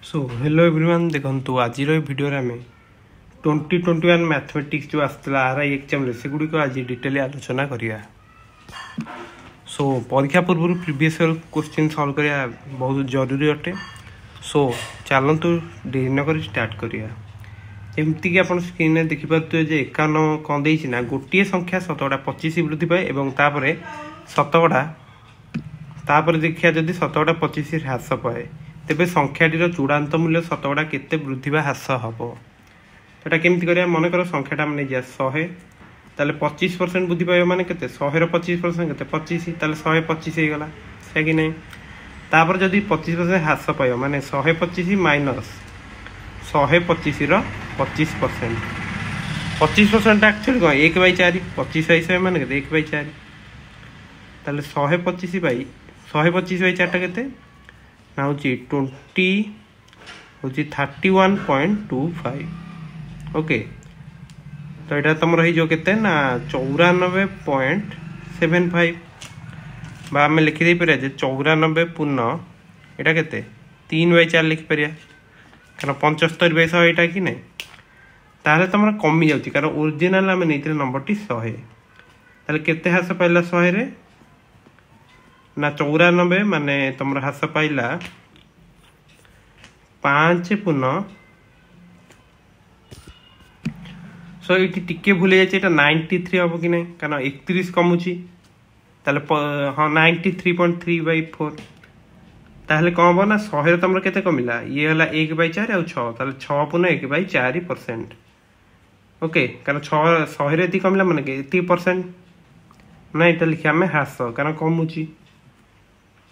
So hello everyone देखो आज video आम 2021 मैथमेटिक्स जो आसला आरआई एग्जाम से गुड़िक आज डिटेल आलोचना करिया। सो परीक्षा पूर्व प्रीवियस क्वेश्चन सॉल्व करिया बहुत जरूरी अटे। सो चलतु देरी नक स्टार्ट करिया। एमती कि आप स्क्रीन में देखिपे जे 51 कौन देना गोटे संख्या शतकड़ा 25 वृद्धि पाए और तापर शतकड़ा देखिया जदि शतकड़ा 25 ह्रास पाए तेबे संख्याटीर चूड़ांत मूल्य शतकड़ा केते वृद्धि बा ह्रास हम सेटा केमती करिया। मन कर संख्याटा मैंने जा 100 ताले 25% वृद्धि पाइब माने केते 100 25% केते 25 ताले 125 हो गला से कि नहीं। तापर जदि 25% ह्रास पाइब माने 125 माइनस 125 रो 25% 25% एक्चुअली कौन 1/4 25 हिसाब माने केते 1/4 ताले 125/4 केते ना हूँ 20 हूँ 31.25 ओके। तो यहाँ तुम रही जो केते ना 94.75 बा आम लिखिदे पारे 94 पूर्ण यहाँ केते 3/4 लिखिपर कारण 75/100 यहाँ कि नहीं ताहले तुम कमी जाऊँगी कारण ओरिजिनाल आम नहीं नंबर टी 100 ताहले केते ह्रास पाइला 100 रे ना 94 माने तुम ह्रास पाइला 5 पूर्ण सो ये टिके भूल जाए 93 हम कि नहीं कारण 31 कमुची हाँ 93.3/4 ताहले कौन हम ना 100 तुम के कमिला ये है 1/4 और 6 ताहले 6 पूर्ण 1/4% ओके कारण 100 ये कमिला माने 80% ना ये लिखा आम ह्रास कारण कमुची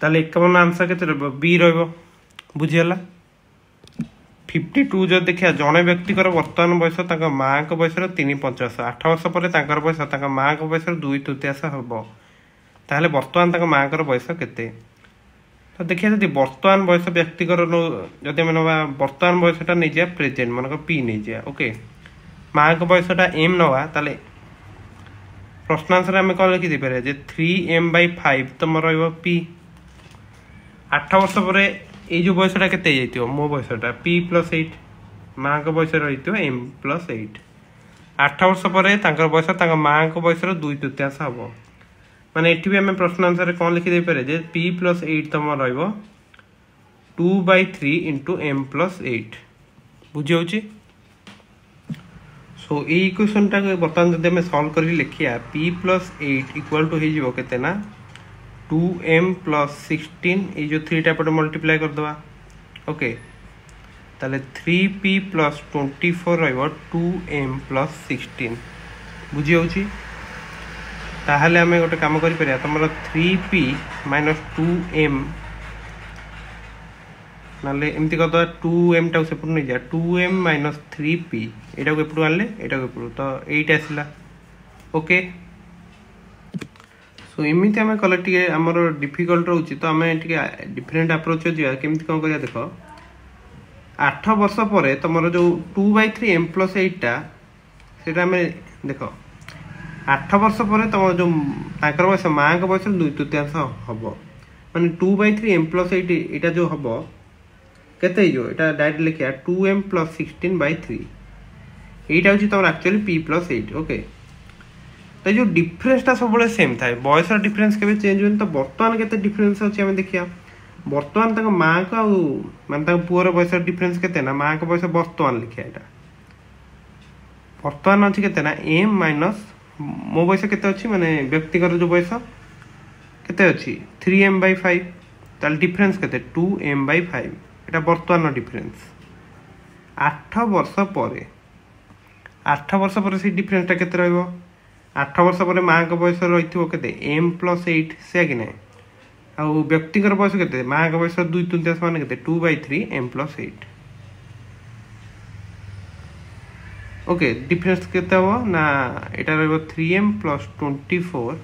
ताले 51 आंसर के बी रुझीगला। 52 जो देखिए जड़े व्यक्तिकर वर्तमान बयस माँ को बयस 3/50 8 वर्ष पर बयस माँ को बयस 2/3 हम ताहले वर्तमान माँ को बयस केते। तो देखिए जब वर्तमान बयस व्यक्तिकर जदि मैं नवा वर्तमान बयसटा नहीं जा प्रेजेंट मन को पी नहीं जा ओके माँ को बयसटा एम नवा ताले प्रश्न आंसर आम कौन लिखी पारे 3m/5 तुम री 8 वर्ष पर जो बयसटा के मो बयसटा p+8 माँ को बयस रही m+8 8 वर्ष पर बयस माँ को बयस 2/3 हम माने ये भी आम प्रश्न आंसर कौन लिखिदे पारे p+8 तुम r2/3 × m+8 बुझी। सो ये इक्वेशन टा बर्तमान जब आम सल्व कर लिखिया p+8 इक्वल टू हो केते ना 2m+16 ये जो 3 टाइप मल्टीप्लाई कर दवा ओके ताले 3p+24 रहिबो 2m+16 बुझी होची। ताहले हमें गोटे काम करि परिया तमरा 3p - 2m नाले एमती कर दवा 2m टा से पुर नहीं जा 2m - 3p एटा को एपटू आनले एटा को एपटू तो 8 आसिला ओके। सो इमिति आम कले टे आमर डिफिकल्ट रोचे तो आम डिफरेंट अप्रोच जा केमती कौन कर देख 8 वर्ष पर तुम जो 2/3m+8 टा आम देख 8 वर्ष पर तुम जो बयस माँ को बयस 2/3 हम माने 2/3m+8 यहाँ जो हम केते जो यहाँ डायरेक्ट लिखा 2m+16/3 यहाँ हूँ तुम एक्चुअली p+8 ओके। तो जो डिफरेंसटा सब सेम थाए बयस डिफरेंस के चेंज हुए तो बर्तमान के डिफरेंस अच्छे आम देखिया बर्तमान माँ को माने पुअर बयस डिफरेंस के ना माँ को बयस बर्तमान लिखा यहाँ बर्तमान अच्छी के ना m माइनस मो बयस के माने व्यक्तिगत जो बयस के 3m/5 ताल डिफरेंस के 2m/5 यहाँ बर्तमान डिफरेंस 8 वर्ष पर से डिफरेंसटा के 8 वर्ष पर माँ को बयस रही m+8 से कि नहीं आ व्यक्तिगर बयस के माँ को बयस 2/3 मान के 2/3m+8 ओके डिफरेंस के ना यहाँ रही 3m+24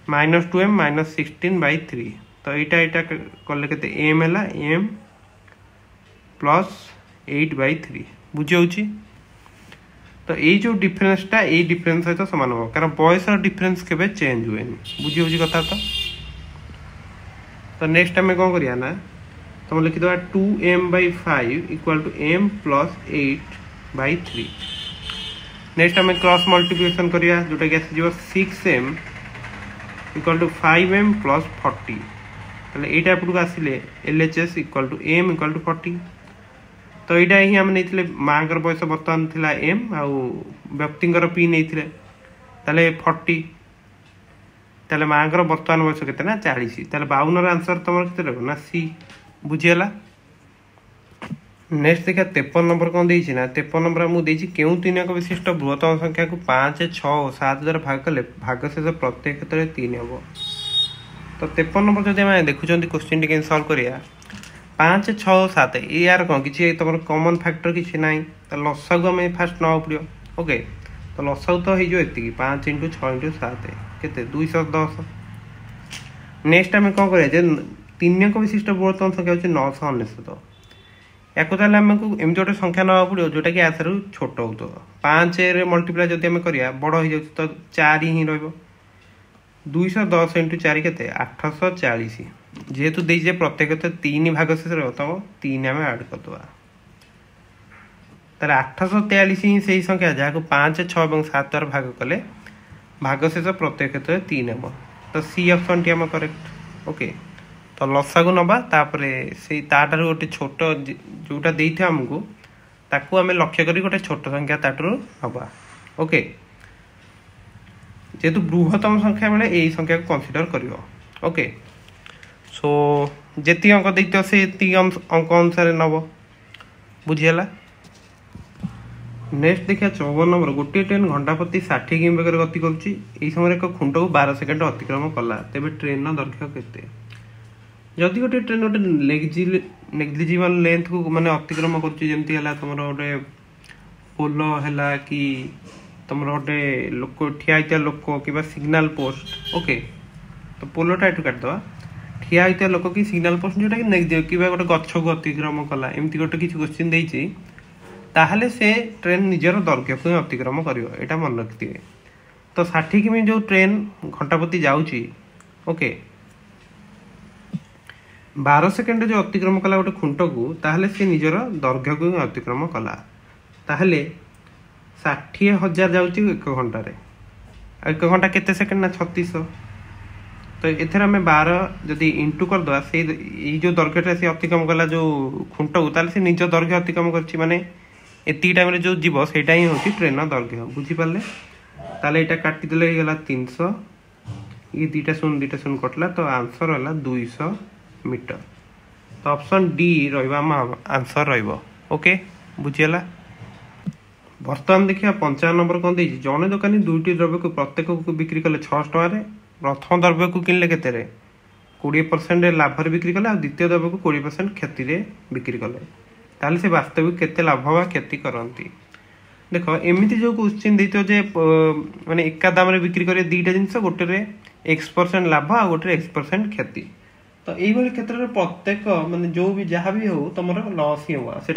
-2m - 16/3 तो यहाँ कले के m है m+8/3 बुझे। तो ये जो डिफरेंसटा ये डिफरेंस सहित सामान हम कारण बयस डिफरेंस के चेंज हुए बुझी कथा। तो नेक्स्ट आम कौन करिया ना तुम लिखिद 2m/5 equal to m + 8/3। Next आम क्रॉस मल्टीप्लिकेशन करिया जोटा कि आसीजिव 6m इक्वल टू 5m + 40। ताले एटा एपटू आसिले LHS equal to m equal to 40। तो यहाँ ही आम नहीं माँ बयस बर्तमान थिला m आउ व्यक्तिंकर p नहीं ताले 40। ताले माँ बर्तमान बयस के 40। ताले 52 आंसर तुम के ना सी बुझीगला। नेक्स्ट देखा 53 नंबर कौन देना 53 नंबर मुझे क्यों 3 अंक विशिष्ट बृहत्तम संख्या को 5, 6 और 7 द्वारा भाग कले भागशेष प्रत्येक क्षेत्र में 3 हम। तो 53 नंबर जब देखुं क्वेश्चन टी सल्व करिया 5, 6 और 7 यार कौन कि तुम कॉमन फैक्टर किसी ना लसा को आम फास्ट ना पड़ो। ओके तो लसा तो हो 5 × 6 × 7 के 210। नेक्स्ट आम कौन कर 3 अंक विशिष्ट बृहत्तम संख्या हूँ 999। या आमको एमती गोटे संख्या ना पड़ो जोटा कि आसर छोट हो 5 मल्टीप्लाई जब आम कर बड़ हो जाए तो 4 ही रहा 210 × 4 के 840। जेहेतु देजे प्रत्येक 3 भागशेष रहा 3 आम आड करदे तार 843 ही से संख्या जहाँ को 5, 6 और 7 द्वारा भाग कले भागशेष प्रत्येक क्षेत्र 3 हम। तो सी ऑप्शन टी आम करेक्ट। ओके तो लसा को नवा से ताठार गोटे छोट जोटा देते आमको ताकू आम लक्ष्य करी गोटे छोट संख्या ताठू नवा। ओके जेहेतु बृहत्तम संख्या बेले यही संख्या को कनसीडर कर। ओके सो जी अंक देते से अंक अनुसार नब बुझीगला। नेक्स्ट देखिए 54 नंबर गोटे ट्रेन घंटा प्रति 60 किमी बेगर गति करुँच समय एक खुंट को 12 सेकेंड अतिक्रम कला तेज ट्रेन दैर्घ्य केते। जदि गोटे ट्रेन गोटे नेग्लिजिबल लेंथ को माने अतिक्रम करमती तुम गोटे पोल है कि तुम गोटे लोक ठिया होता लोक कि सिग्नाल पोस्ट। ओके तो पोलटा ये काटिदे ठिया होता लोक कि सिग्नाल पोस्ट जोटा कि गोटे गछ को अतिक्रम कला एमती गोटे किसी क्वेश्चन देती ताहले से ट्रेन निजर दैर्घ्य को अतिक्रम कर मन रखिथे। तो 60 किमी जो ट्रेन घंटा प्रति जाऊँगी ओके 12 सेकेंड जो अतिक्रम कला गोटे खुंट को ताहले से निजर दैर्घ्य को अतिक्रम कला ताहले 60,000 जाऊँगी 1 घंटे 1 घंटा केते सेकेंड ना 3600। तो एथर आम 12 जदि इंटू करदे से जो दैर्घ्यटा से अतिक्रम कला जो खुंट को ताहले से निज दैर्घ्य अतिक्रम कर माने एति टाइम जो जीव सेटा ही हूँ ट्रेन दैर्घ्य बुझीपारे। ताले यहाँ काटिदेले गला 300 ये 2टा शून्य कटला तो आंसर है 200 मीटर। तो ऑप्शन डी आंसर रोके बुझीगला। बर्तमान देखिए 55 नंबर कौन दे जड़े दोकानी 2टी द्रव्य को प्रत्येक को बिक्री कले 600 टकर प्रथम द्रव्य को किनले के 20% लाभ बिक्री कले और द्वितीय द्रव्य को 20% क्षति बिक्री कले ताले से वास्तविक केते लाभ वा क्षति करती। देख एमती जो क्वेश्चन देते जे माने एका दाम रे बिक्री करे 2टा जिनस गोटे X% लाभ आ गोटे X% क्षति। तो यही क्षेत्र में प्रत्येक माने जो भी जहाँ भी हो तुम लॉस ही हुआ से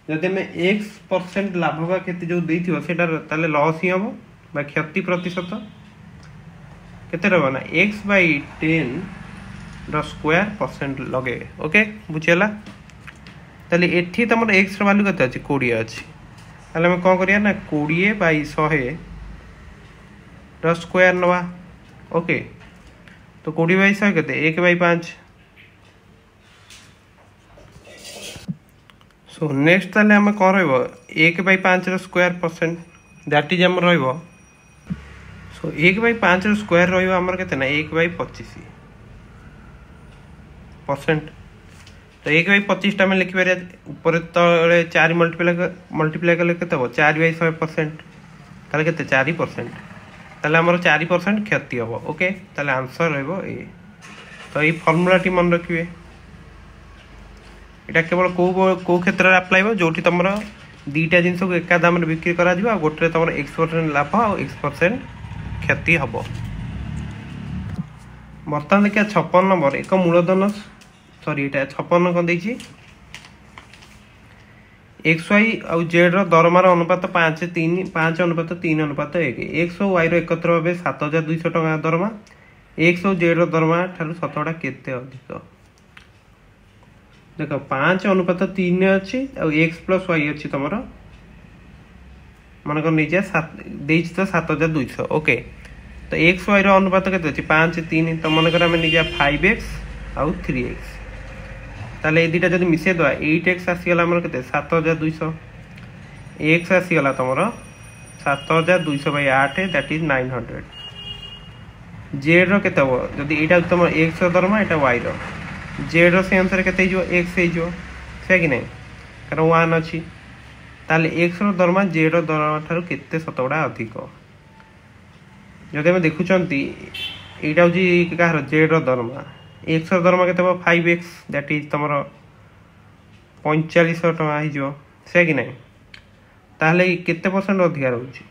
जदि आम X% लाभ वा क्षति जो देता लॉस ही हम क्षति प्रतिशत केते रहा ना X/10 लगे। ओके बुझीगला। ताले एठी तुम एक्स वैल्यू केते अछि 20 अछि ताले हम कौन करिया ना 20/100 नवा। ओके तो 20/100 केते 1/5। सो नेक्स्ट ताले हम कौन रहइबो 1/5 स्क्वायर परसेंट दैट इज हम रहइबो। सो 1/5 स्क्वायर रहइबो हमर केते ना 1/25 परसेंट। तो 1/25 टाइम लिखिपर ऊपर तले 4 मल्टीप्लाई कले के 4/100% ताले के 4% ताले हमर 4% क्षति हम। ओके ताले आंसर रहइबो ए। तो ये फॉर्मूला टी मन रखिए एटा केवल को क्षेत्र में अप्लाई हो जोटी तुम 2टा जिनस को एका दाम बिक्री करा जिवो गोटे तुम X% लाभ और X% क्षति हम। बर्तमान देखिए 56 नंबर एक मूलधन सॉरी ये 56 कौन देखिए XY और Z दरमार अनुपात 5:3:1 X और Y एकत्र भाव 7,200 टका दरमा X और Z दरमा ठार 7टा केते अधिक। देख 5:3 अच्छी एक्स प्लस वाई अच्छी तुम मन कर नहीं तो 7200 ओके। तो एक्स वाई अनुपात के 5:3 तो मन कर नहीं 5x आउ 3x ताले दुटा जब मिसेद 8x आसीगला के 7200 एक्स आसीगला तुम 7200/8 दैट इज 900 जेड रे जदि यहाँ तुम एक्स दरमा यहाँ वाई जेड से अनुसार के एक्स से कि नहीं कारण 1 अच्छी ताले एक्स दरमा जेड दरमा ठार के शतकड़ा अधिक जदि आम देखुं यहाँ हूँ कह जेड दरमा एक्स दरमा के 5x दैट इज तुम 4500 टका से कि नहीं ताहले केते परसेंट अधिका रोचे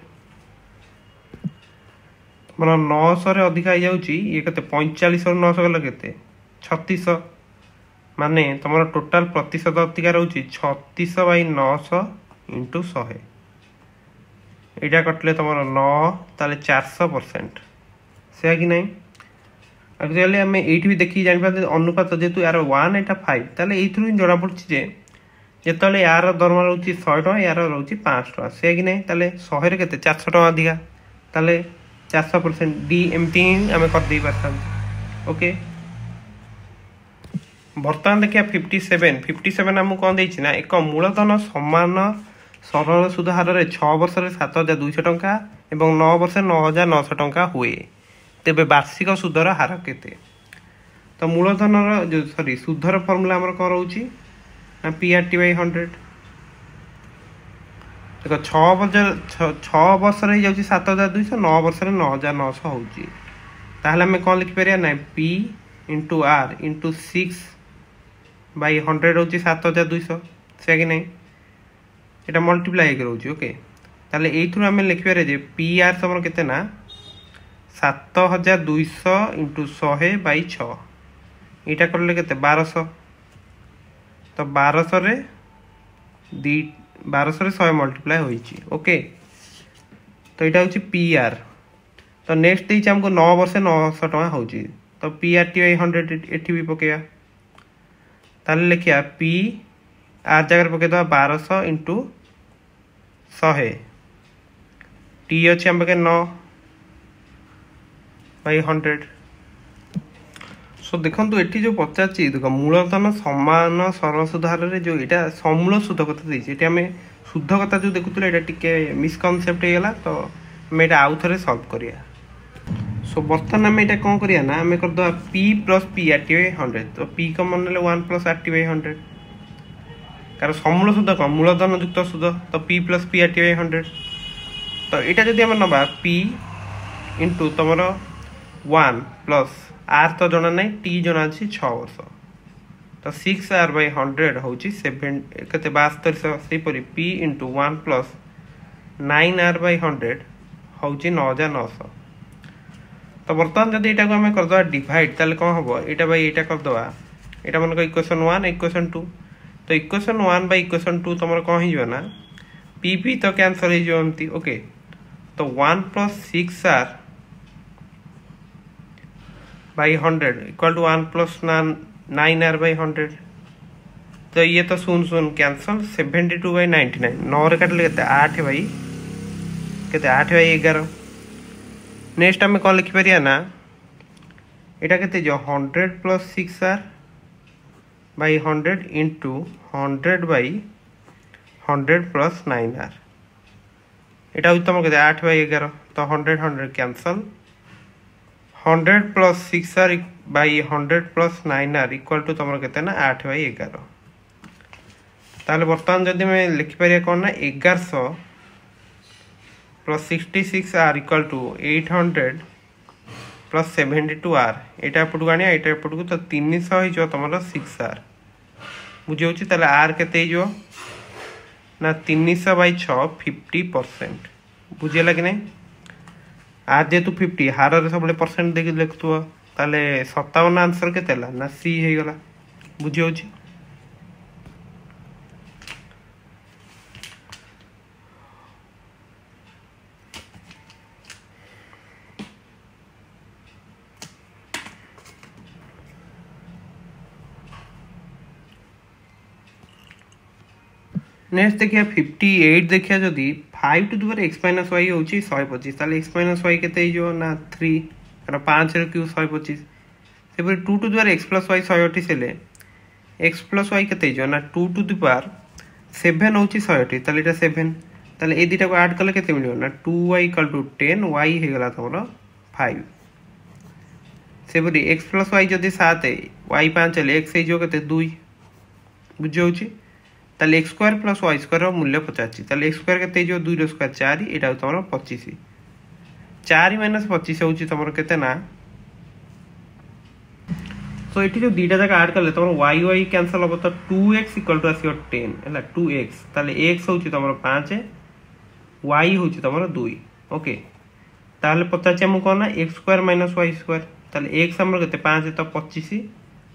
मन 900 रे अधिका हो जाउची ये केते 45 ରୁ 900 गला केते 3600 माने तुम टोटाल प्रतिशत अधिका रोची 36/900 × 100 एटा कटले तुम 9 ताले 400% से कि नहीं एक्चुअली आम ये भी देखिए जानी अनुपात जेहेतु यार 1 एटा 5 ताले एथुरु जना पड़छि जे जेतले यार दरमा रोची 100 टका यार रोची 5 टका से कि नहीं ताले 100 रे केते 400 टका अधिका ताले 400% डी एमती आम करदे पार्थ ओके। बर्तमान देखिए 57 आमको कौन देना ना एक मूलधन समान सरल सुध हार 6 वर्ष 7200 टंका और 9 वर्ष 9900 टंका हुए तेबे वार्षिक सुधर हार केते तो मूलधन जो सॉरी सुधर फर्मूला आमर कौन रोची ना PRT/100 देख 6 वर्ष 7200 9 वर्ष 9900 होची ताहले हमें कौन लिखि परिया ना P × R × 6/100 होची 7200 से कि नहीं एटा मल्टीप्लाई करोची ओके ताहले एथुर हमें लिखि पारे जे PR समर केते ना 7200 × 100/6 एटा करले केते 1200 तो 1200 रे 100 मल्टीप्लाई होइची ओके तो यहाँ हूँ PR तो नेक्स्ट देखिए हमको 9 वर्ष 900 टका हो तो PRT/100 एटी भी पकेया ताले लिखिया P आर जगह पकईद 1200 × 100 T अच्छे हम पके 9/100 सो देखो ये जो पचार देख मूलधन समान सरल सुध हार जो यहाँ समूल सुध कथा देती आम शुद्ध कथा जो देखुले ये टे मिसकनसेप्ट होगा तो आम यहाँ आउ थे सल्व करिया सो बर्तमान आम यहाँ कौन करिया ना आम करदे P + PRT/100 तो P कमन ने 1 + RT/100 कारण समूल सुध कौन मूलधन युक्त सुध तो P + PRT/100 तो यहाँ जब आम नवा P × तुम 1 + R तो जना ना T जना अच्छी 6 वर्ष तो 6R/100 हूँ 7 के 7200 सेपरी P × 1 + 9R/100 हूँ 9900 तो बर्तमान जब यहाँ आम करदे डिवाइड ताले कौन हम यहाँ बै यहाँ करदे यहाँ मन इक्वेशन 1 इक्वेशन 2 तो इक्वेशन 1/इक्वेशन 2 तुम कौन हो PP तो कैंसल होमती ओके तो 1 + 6R/100 इक्वल टू 1 + 9R/100 तो ये तो 0 कैंसल 72/99 9 रे काटले केते 8/11 नेक्स्ट आम कौन लिखिपर ना यहाँ के 100 + 6R/100 × 100/100 + 9R यहाँ हूँ तुम के 8/11 तो 100 cancel 100 + 6R/100 + 9R equal to तुम के 8/11 ताले बर्तमान जदि मैं लिखिपर कौन ना 1100 + 66R इक्वल टू 800 + 72R यहाँ एपटू आने यहाँ एपटू तो 300 हो तुम 6R बुझे R के ना 300/6 50% बुझेगा कि नहीं आर जेहेतु 50 हार सब परसेंट देखिए लिखुव ताले 57 आंसर के ना सी हो गला बुझी हो नेक्स्ट देखिए 58 देखिए जदि 5 to the power x minus y हूँ 125 ताले x माइनस वाई केते ना 3 कारण 5 क्यू 125 से 2 to the power x plus y 128 हेले x प्लस वाई केते ना 2 टू द पावर 7 हूँ 128 ताले एटा 7 ताले ए दुटा को ऐड कले केते मिलियो ना 2y = 10 y हे गला तमरो 5 से x प्लस वाई जदि 7 है y 5 हेले x हे जो केते 2 बुझे होची ताले x square plus y square रो मूल्य 85 ताले x स्क्वायर केते जो 2 रो स्क्वायर 4 एटा तमरो 25 4 - 25 होची तमरो केते ना सो एठी जो दीटा जगह ऐड करले तमरो y y कैंसिल हो तो 2x = आसीओ 10 हैला 2x ताले x होची तमरो 5 y होची तमरो 2 ओके ताले 50 हम कोन ना x स्क्वायर - y स्क्वायर ताले x हमरो केते 5 तो 25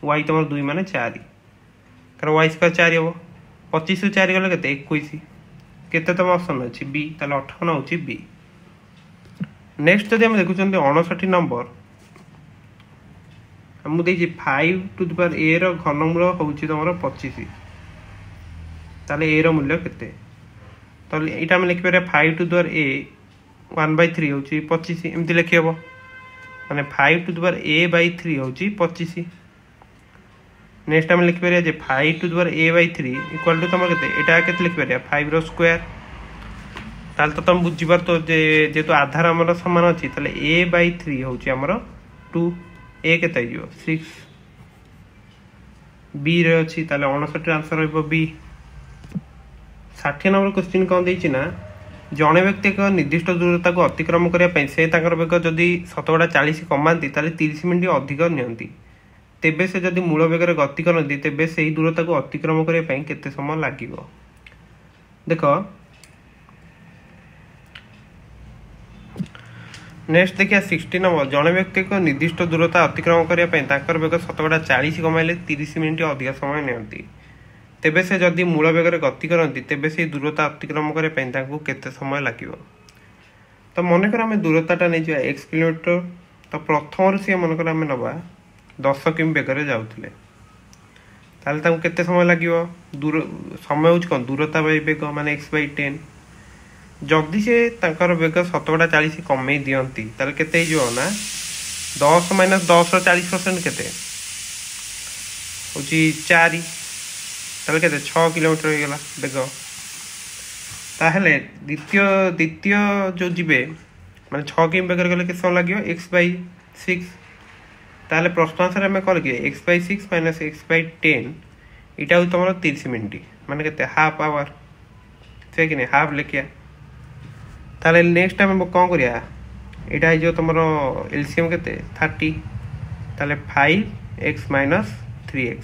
y तमरो 2 माने 4 कर y स्क्वायर 4 हो 25 4 गले केते 21 केते तम ऑप्शन अछि बी ताले 58 होछि बी नेक्स्ट जदि हम देखु चंदे 59 नंबर हम देछि 5 टू द पावर a रो घनमूल होछि तमरो 25 ताले a रो मूल्य केते ताले एटा हम लिखि पारे 5 टू द पावर a 1/3 होछि 25 एमति लिखिबो माने 5 टू द पावर a/3 होछि 25 नेक्स्ट हम लिखि पारे जे 5 to the power a/3 equal to तमर केते एटा केते लिखि पारे 5 रो स्क्वायर ताल तो तुम बुझी पार तो जे तो आधार हमर समान अछि ताले a/3 होछि हमर 2 a केते जो 6 b रे अछि ताले 59 आंसर होइबो b 60 नंबर क्वेश्चन कोन दैछि ना जणे व्यक्ति को निर्दिष्ट दूरता को अतिक्रम करिया पई से ताकर बेग जदी 40 कमांती ताले 30 मिनिट अधिक नियंती तेबे से जदी मूल बेगर गति करती तेबे से दूरता को अतिक्रम करिया पई केते समय लागिवो देखो नेक्स्ट देखिया 60 नंबर जणे व्यक्ति को निर्दिष्ट दूरता अतिक्रम करिया पई ताकर बेग 40 कमाइले 30 मिनिट अधिक समय नियंती तेबे से जदी मूल बेगर गति करती तेबे से दूरता अतिक्रम करे पई ताकू केते समय लागिवो तो मन कर हम दूरताटा नै जा x किलोमीटर तो प्रथम से मन कर हम नबा 10 किमी बेगर जाउतले ताले ताकू केते समय लागिवो दूर समय होच कोन दूरता बाय बेग माने x/10 जदी से ताकर बेग 40 कमे दियंती ताले केते जो ना 10 - 10 रो 40% केते होची 4 ताले केते 6 किलोमीटर हो गेला देखो ताहले द्वितीय जो जिबे माने 6 किमी बेगर गेले के समय लागियो x/6 ताहले प्रश्न आंसर हमें कर के x/6 - x/10 इटा हो तमरो 30 मिनिट माने केते हाफ आवर से कि नै हाफ लेकिया ताहले नेक्स्ट टाइम हम कोन करिया इटा है जो तमरो एलसीएम केते 30 ताहले 5x - 3x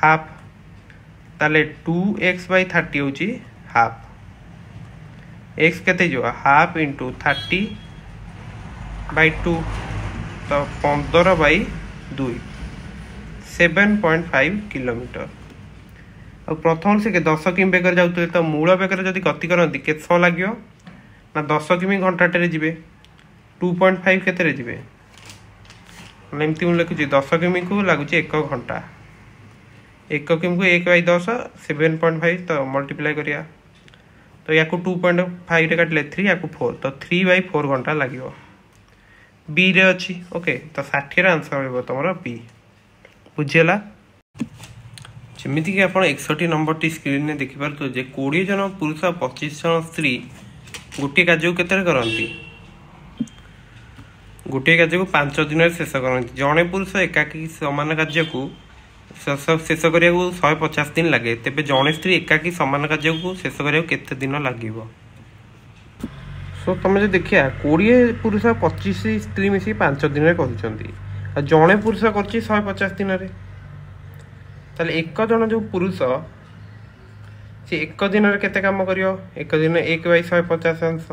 हाफ ताले 2x/30 होची हाफ x केते जो हाफ इनटू 30/2 तो 15/2 7.5 किलोमीटर और प्रथम से के 10 किमी बेगर जाउतले तो मूल बेगर जदी गति करंती केत समय लागियो ना 10 किमी घंटाटे रे जिवे 2.5 केते रे जिवे एमती हम लिखुची 10 किमी को लागुची 1 घंटा 1 किमी को 1/10 7.5 तो मल्टीप्लाई करिया तो या को 2.5 रे काटले 3 या को 4 तो 3/4 घंटा लागियो बी रे अछि ओके तो 60 रे आंसर होबो तमरो बी बुझियला जेमिति कि आपण 61 नंबर टी स्क्रीन ने देखि पारतो जे 20 जन पुरुष 25 जन स्त्री गुटी कार्य केते करंती गुटी कार्य को 5 दिन रे शेष करंती जणे पुरुष एकाकी समान कार्य को शेष करिया को 150 दिन लागे तेबे जणे स्त्री एकाकी समान कार्य को शेष करिया केते दिन लागिवो सो तुम जो देखिया 20 पुरुष 25 स्त्री मिसी 5 दिन रे करछंती आ जणे पुरुष करछि 150 दिन रे ताले एक जन जो पुरुष से एक दिन रे केते काम करियो एक दिन 1/150 अंश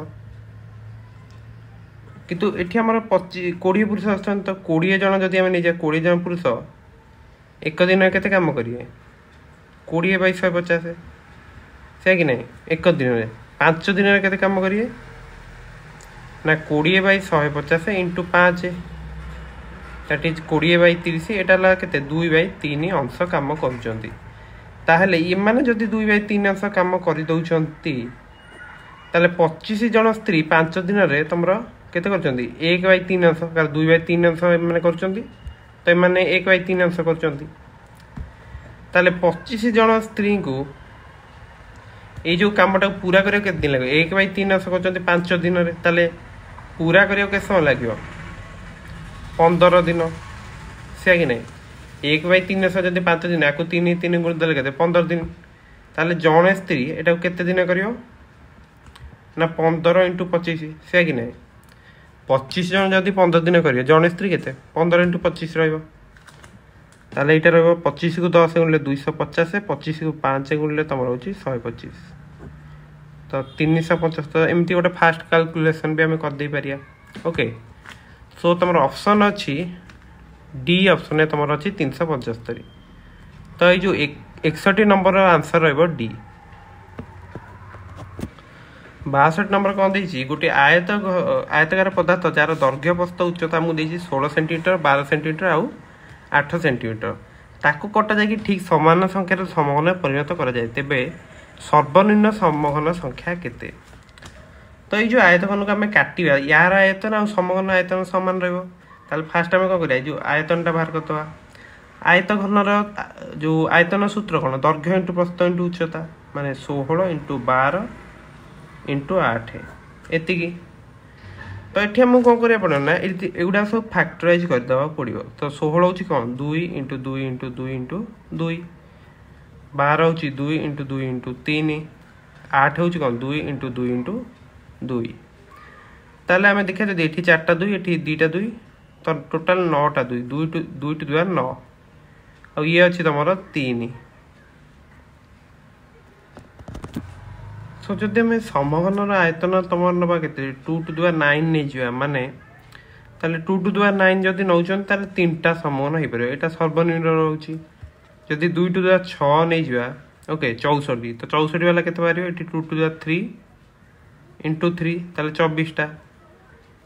किंतु एठी हमर 20 पुरुष अछन तो 20 जन जदी हम नै जा 20 जन पुरुष एक दिन रे केते काम करिए 20/150 से कि नै एक दिन रे 5 दिन रे केते काम करिए ना 20/150 इंटू 5 दैट इज 20/30 एटा ला केते 2/3 अंश काम करजंती ताहले एमाने जदि 2/3 अंश काम कर दौरान ताले 25 जन स्त्री 5 दिन रे तुमरा केते करचंदी 1/3 अंश 2/3 अंश माने करचंदी तो एमाने 1/3 अंश करचंदी ताले 25 जन स्त्री को ये जो कामटा पूरा करियो केते दिन लागो 1/3 अंश करचंदी 5 दिन रे ताले पूरा करियो के समय लागियो 15 दिन से कि नहीं 1/3 अंश जदि 5 दिन आको 3 गुण देले केते 15 दिन ताले जने स्त्री एटा केते दिन करियो ना 15 × 25 से कि नहीं 25 जन जदि 15 दिन करियो जने स्त्री केते 15 × 25 रहइबो ताले एटा रहइबो 25 को 10 गुणले 250 25 को 5 गुणले तमर होची 125 तो 375 एमती गोटे फास्ट कैलकुलेशन भी हमें कर दे परिया ओके सो तमर ऑप्शन अछि डी ऑप्शन है तमर अछि 375 तो ये जो 61 नंबर आंसर रहइबो डी 62 नंबर कौन देछि गोटे आयतकार पदार्थ जार दैर्घ्य प्रस्थ उच्चता मु देछि 16 सेंटीमीटर 12 सेंटीमीटर आउ 8 सेंटीमीटर ताकू कटा जाकि ठीक समान संख्यार समघन परिणत करा जाय तेबे सर्वनिम्न समघन संख्या केते तो ये जो आयतन को आम काटिबा यार आयतन आ समघन आयतन समान रहइबो ताल फास्ट आम कोन करिया जो आयतनटा बाहर करतवा आयतघनर जो आयतन सूत्र कोन दैर्घ्य * प्रस्थ * उच्चता माने 16 * 12 * 8 एतिकी तो ये आमको कौन करा पड़ो ना एगुड़ा सब फैक्टराइज करदे पड़ो तो 16 हूँ कौन 2 × 2 × 2 × 2 12 हूँ 2 × 2 × 3 8 हूँ कौन 2 × 2 × 2 ताले आम देखा जब ये 4टा 2 ये 2टा 2 तो टोटाल 9टा 2 2 × 2 = 9 और ये अच्छी तुम 3 सो जदि आम समघनर आयतन तुम नवा के 2 × 9 नहीं जा माने ताले 2 × 9 जदि नौचन ताले 3टा समघन हो पार यहाँ सर्वनिम्न रोचे जदि 2 × 6 नहीं जा ओके 64 तो 64 वाला केते बारियो एटी 2 × 3 × 3 ताले 24टा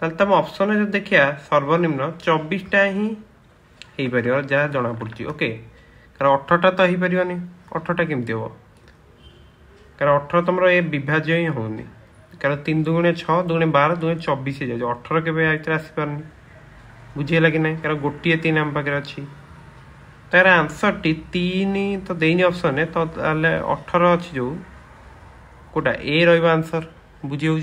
ताले तम ऑप्शन जो देखिया सर्वनिम्न 24टा ही हो पार जहाँ जना पड़ी ओके कारण 18टा तो हो पारनी 18टा केमती हम कारण 18 तुम ये विभाज्य ही होनी कारण 3 × 2 = 6 2 × 12 2 × 24 हो जाए 18 के आसपारनी बुझेगा कि नहीं कारण गोटे 3 आम पाखे अच्छी तार आंसर टी 3 तो देनी ऑप्शन है तो 18 अच्छी जो कोटा ए रनसर बुझी हो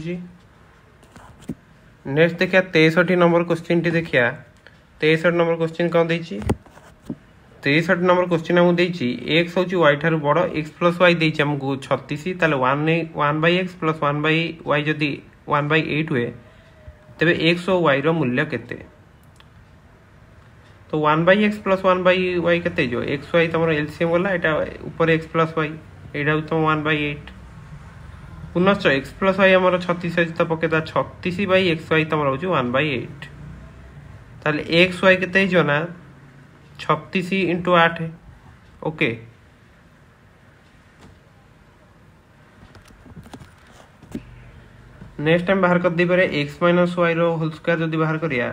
नेक्स्ट देखिया 63 नंबर क्वेश्चन टी देखिया 63 नंबर क्वेश्चन कौन देछि 63 नंबर क्वेश्चन हमको देछि x होची y ठार बड़ x + y देछि हमको 36 ताले 1/x + 1/y जदि 1/8 हुए तबे x और y रो मूल्य केते तो 1/x + 1/y केते जो x y तमरो एलसीएम वाला एटा ऊपर x + y एटा तो 1/8 पुनश्च x + y हमर 36 है त पकेदा 36/xy तमरो होची 1/8 ताले xy केते जो ना 36 × 8 ओके नेक्स्ट टाइम बाहर कर दी पारे x - y रो होल स्क्वायर जदी बाहर करिया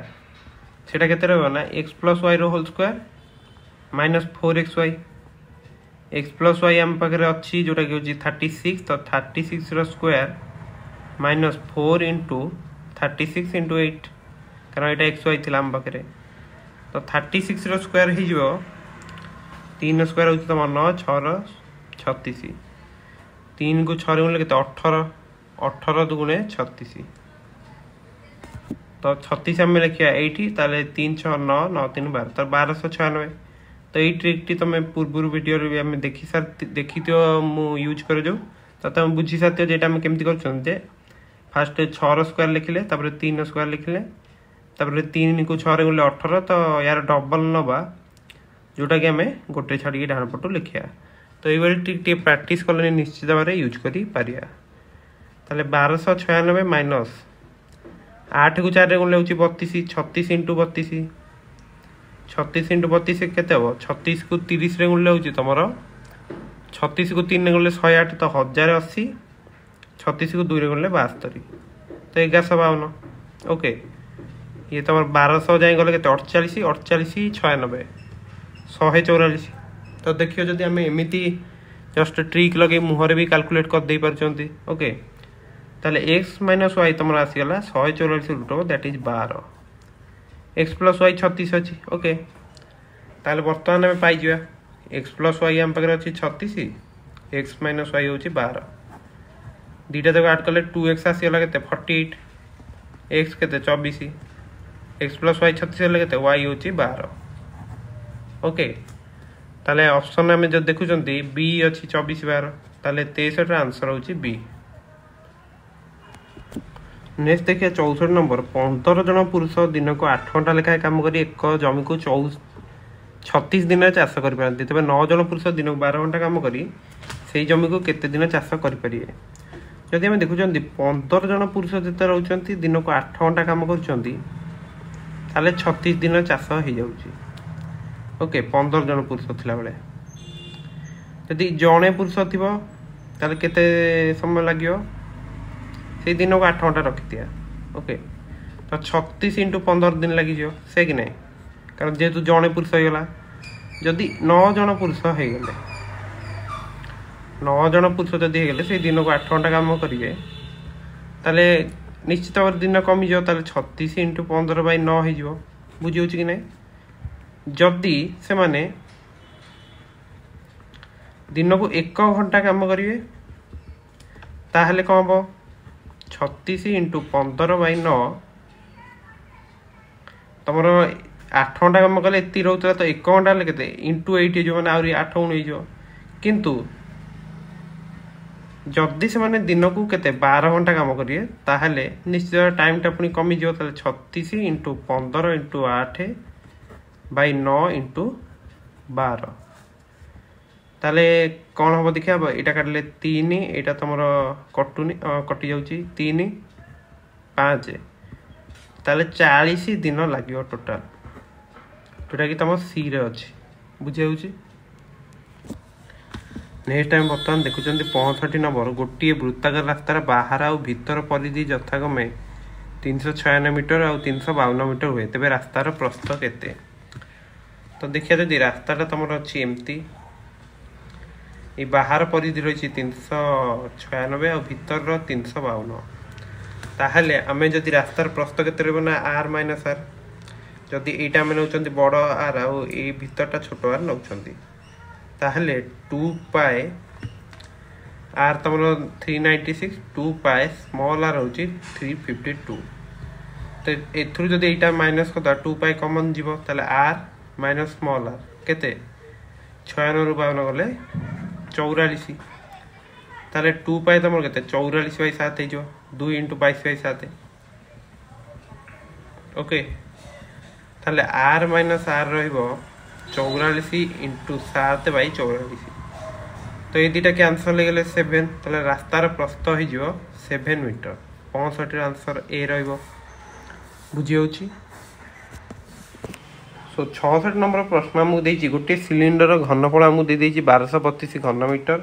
सेटा केते रहबो ना x + y रो whole square -4xy x + y हम पाखरे अछि जोटा कि होची 36 तो 36 रो स्क्वायर -4 × 36 × 8 कारण एटा xy थिला हम पाखरे तो 36 रो स्क्वायर ही जो 3 स्क्वायर होची तम 9 6 36 3 को 6 गुणले केते 18 18 दुगुणे 36 तो 36 हम लिखिया 80 ताले 3 6 9 9 3 12 तो 1296 तो ये ट्रिक टी तुम पूर्व वीडियो रे हम देखी तो मु यूज कर जो तो तुम बुझी साथी जेटा हम केमती करछन फास्ट 6 रो स्क्वायर लिखले तापर 3 स्क्वायर लिखले तापर 3 को 6 रे गुणले 18 तो यार डबल नबा जोटा कि आम गोटे छाड़ी डाण पटू लिखिया तो ये टी प्रैक्टिस कले निश्चित भाव यूज करी पारिया ताले 1296 माइनस 8 को 4 गुणले होची 32 36 × 32 36 × 32 केते हो 36 को 30 रे गुणले होची तमरो 36 को 3 रे गुणले 108 तो 1080 36 को 2 रे गुणले 72 तो 1152 ओके ये तुम 1200 जाए गले के 48 48 96 144 तो देखियो जदि आम एमती जस्ट ट्रिक लगे मुहर भी कैलकुलेट कर दे पारछंती ओके ताले x माइनस y तुम आसीगला 144 root over that is 12 x plus y 36 अच्छी ओके ताले बर्तमान आम पाई x प्लस y आम पाखे अच्छी 36 x माइनस y हूँ 12 दुटा तक आड कले 2x आसीगला के 48 x के 24 x प्लस y 36 के y हूँ 12 ओके ताले ऑप्शन आम जो देखुं बी अच्छी 24 12 ताले 63 आंसर हूँ बी। नेक्स्ट देखिए 64 नंबर 15 जन पुरुष दिन को 8 घंटा लेखाएं कम कर एक जमी को 36 दिन चाष कर तेज 9 जन पुरुष दिन को 12 घंटा कम कर जमी को केते दिन चाष करें जदि आम देखुं 15 जन पुरुष जिते रोच दिन को 8 घंटा कम कर 36 दिन चाष हो जाऊँगी ओके 15 जन पुरुष थिला बेले जदि जड़े पुरुष थी केते समय लगे से दिन को 8 घंटा रखी दिया ओके तो 36 इंटू 15 दिन लगी से कि नहीं कारण जेहेतु जड़े पुरुष होगा जदि 9 जन पुरुष हो गले 9 जन पुरुष जदि होगले से दिन को 8 घंटा काम करेंगे ताले निश्चित भाव दिन कमी जाओ 36 इंटू 15 बाई 9 हो बुझी कि नहीं जदि से माने दिन को 1 घंटा काम करेंगे ताहले कौन हम 36 इंटू 15 बाई 9 तुम 8 घंटा कम कले ये रोचा तो 1 घंटा के इंटू 8 मैंने आहरी 8 गुण हो किंतु जदि से माने दिन को केते 12 घंटा काम करेंगे ताहले निश्चित टाइम टा पुणी कमी जाओ 36 इंटू 15 इंटू 8 बाई 9 इंटू 12 ताले कौन हम देखा यहाँ काटिले 3 यहाँ तुम कटुनी कटि जाऊँ 3 5 ताले 40 दिन लगे टोटाल जोटा कि तुम सी रे अच्छी बुझे नेक्स्ट टाइम बर्तमान देखुं 65 नंबर गोटे वृत्ताकार रास्तार बाहर आउ भीतर परिधि यथाक्रमे 396 मीटर आउ 352 मीटर हुए तेज रास्तार प्रस्थ केते तो देखिए जदि रास्ताटा तुम अच्छी एमती ये बाहर परिधि रही 396 और भीतर 352 ताहले आमे जदि रास्तार प्रस्थ केते रहबो ना आर माइनस आर जदि एटा आमे नउचंती बड़ आर आ ए भीतरटा छोट आर नउचंती ताहले 2 पाए आर तुम 396 2 पाए स्मॉल आर होची 352 तो एथुर जदि एटा माइनस करदा 2 पाए कॉमन जीवो ताहले आर माइनस स्मॉल आर केते 96 रु 52 गले 44 ताले 2 पाए तुम केते 44 बाई 7 हो 2 इंटू 22 बाई 7 ओके ताले आर माइनस आर रहिबो 44 इंटू 7 बाई 44 तो ये दुटा कैंसल हो गले 7 ताले रास्तार प्रस्थ हो 7 मीटर 65 आंसर ए रहिबो बुझी होची सो 66 नंबर प्रश्न आमको देती गोटे सिलिंडर घनफल आमको दे 1232 घनमीटर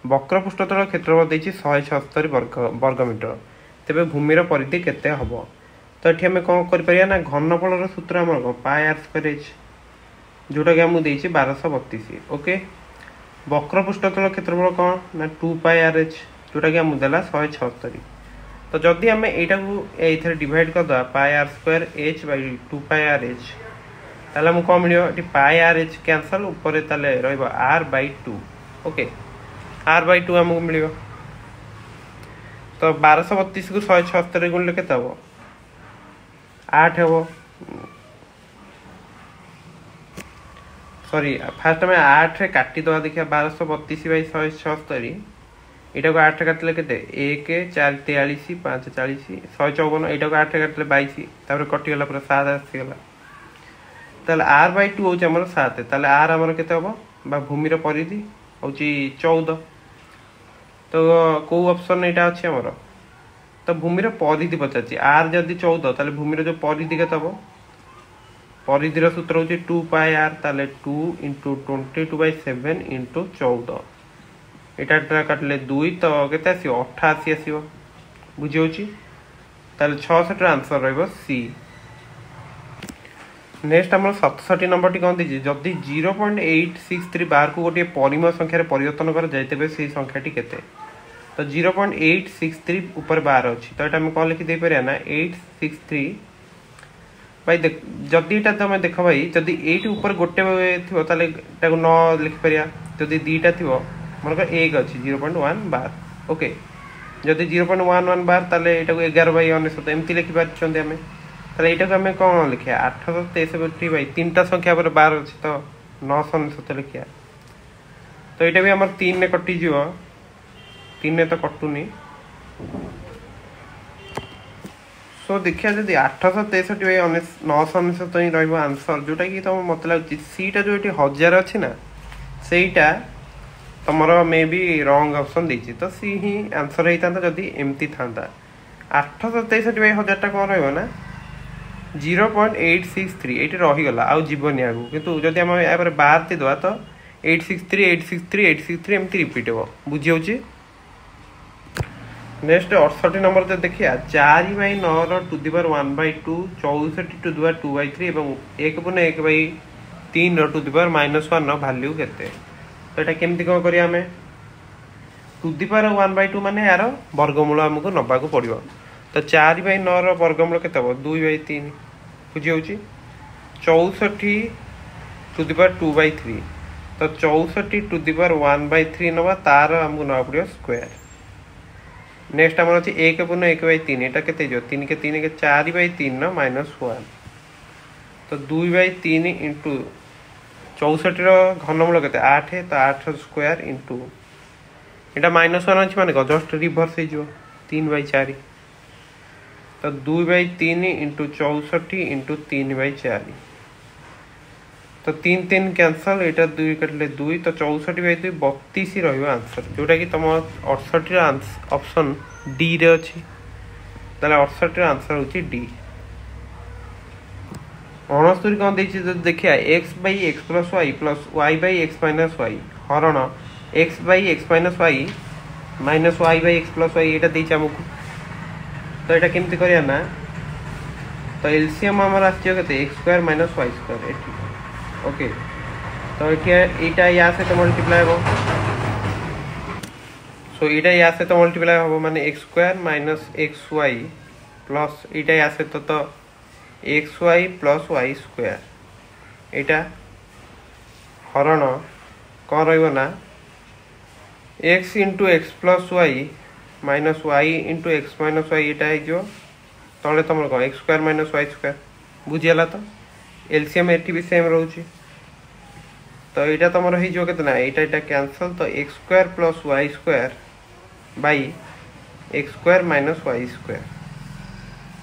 वक्र पृष्ठतल क्षेत्रफल देती 176 वर्गमीटर तेरे भूमिर परिधि केते हम तो ये आम कौन कर घनफल सूत्र आम पाए आर स्क्वायर एच जोटा कि आमको देती 1232 ओके वक्र पृष्ठतल क्षेत्रफल कौन ना 2 पाए आर एच जोटा कि आमको देला 176 तो जदि आम यहाँ डिवाइड करदे पाए आर स्क्वायर एच बै 2 पाए आर एच ताले हमको कौन मिले पाए आर एच कैंसल ऊपर ताले रहिबो r by 2 okay r by 2 हमको मिले तो 1232 को 176 गुणिले केते हबो 8 हबो सॉरी फास्ट में 8 रे काटी दवा देखिया 1232 बाई 176 एटा को 8 रे काटले केते 1 4 43 5 40 154 एटा को 8 रे काटले 22 तापर कटि गला पूरा 7 आसी गला ताले आर बाई 2 होची हमर 7 ताले आर हमर केते हबो बा भूमिर परिधि होची 14 तो को ऑप्शन एटा अछि हमर तो भूमिर परिधि पचाची आर जदि 14 ताले भूमिर जो परिधि केते हबो परिधिर सूत्र होची 2 पाई आर ताले 2 इंटू 22/7 इंटू 14 एटा काटले 2 तो केते आसीबो 88 आसीबो बुझी होची ताले 66 आंसर रहबो सी नेक्स्ट आम 67 नंबर टी कौन दीजिए जदि 0.863 बार को गोटे परिमेय संख्यार परिवर्तन कर जाए तेज से संख्याटी केते तो 0.863 ऊपर बार अच्छी तो ये कौन लिखिदे पारे ना 863 भाई देख जदि यहाँ तुम देख भाई जदि 8 ऊपर गोटे थी ताले न लिखिपर जदि दीटा थी मन कर 1 अच्छी 0.1 बार ओके जदि 0.11 बार ताले यहाँ 11/99 एमती लिखिपारे आम ताले यहाँ को आम कौन लिखा 863 भाई 3टा संख्या पर बार अच्छी तो 999 लिखा तो यहाँ भी आम 3 ने कटिज 3 ने तो कटुनी सो देखिए जदि 863 भाई 999 ही रही आंसर जोटा कि तुम मत लगे सीटा जो ये 1000 अच्छी ना सेटा तुम मे बी रंग ऑप्शन देती तो सी ही आंसर होता जदि एमती था 863 भाई 1000 कौन रहा 0.863 ये रहीगला आउ जीवन आगू कितु जदि आम या बार देवा तो 863 863 863 एमती रिपीट हे बुझी होची नेक्स्ट 68 नंबर तो देखिए 4/9 to the power 1/2 64 to the power 2/3 एवं 1/1/3 टू द पावर -1 वैल्यू केते तो यहाँ केमती कौन करिया हमें टू द पावर 1/2 माने यार वर्गमूल आमको नबाक पड़ो तो 4/9 वर्गमूल केते हम 2/3 बुझी होची 64 टू द पावर 2/3 तो 64 टू द पावर 1/3 नवा तार आमको नवा पड़ो स्क्वायर नेक्स्ट आम अच्छी 1/1/3 यहाँ के 3 के 3 के 4/3 -1 तो 2/3 इंटू 64 घनमूल के 8 तो 8 स्क्वायर इंटू यहाँ -1 अच्छी माने जस्ट रिभर्स हो 3/4 तो 2/3 इंटू 64 इंटू 3/4 तो 3 3 कैंसल यहाँ 2 कटिले 2 तो 64/2 32 रही आंसर जोटा कि तुम 68 ऑप्शन डी रे अच्छी ताले 68 आंसर होची डी 69 कौन देखिए x/x + y + y/x - y हरण x/x - y - y/x + y यहाँ देती आमको तो यहाँ केमती करिया ना तो एलसीएम आमर आसो x² - y² ओके तो यहाँ या सहित मल्टीप्लाई हम सो यहाँ या सहित मल्टीप्लाई हम माने x² - xy प्लस यहाँ या सहित तो xy + y² यहाँ हरण कौन रहा x × x + y - y × x - y यहाँ तले तुम कौन x² - y² बुझीगला तो एलसीएम एटी भी सेम रोची तो यहाँ तुम हो कितना यहाँ कैंसल तो x² + y² by x² - y²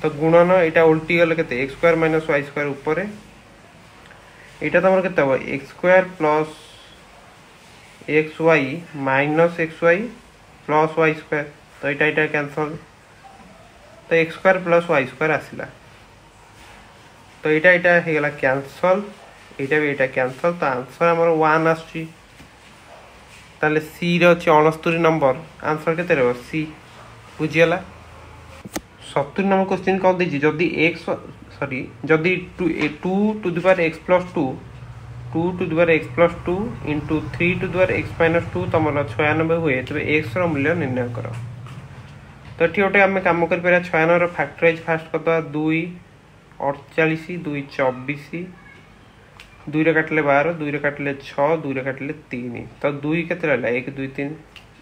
तो गुणन यहाँ उल्टी गले के x² - y² ऊपर यहाँ तुम के x² + xy - xy + y² तो यहाँ कैंसल तो x² + y² आसला तो यहाँ होगा कैंसल यहाँ भी यहाँ कैंसल तो आंसर आमर 1 आसुची ताले सी रे अच्छी 69 नंबर आंसर केते रहबो सी बुझीगला 70 नंबर क्वेश्चन कौन दीजिए जदि जदि 2 to the power x + 2 2 to the power x + 2 into 3 to the power x - 2 तुम 96 हुए तेज x मूल्य निर्णय कर तो ये गोटे आम कम कर 96 फैक्टराइज फास्ट करदे 2 48 2 24 2 रे काटिले 12 2 रे काटिले 6 2 रे काटिले 3 तो 2 केते रहला 1 2 3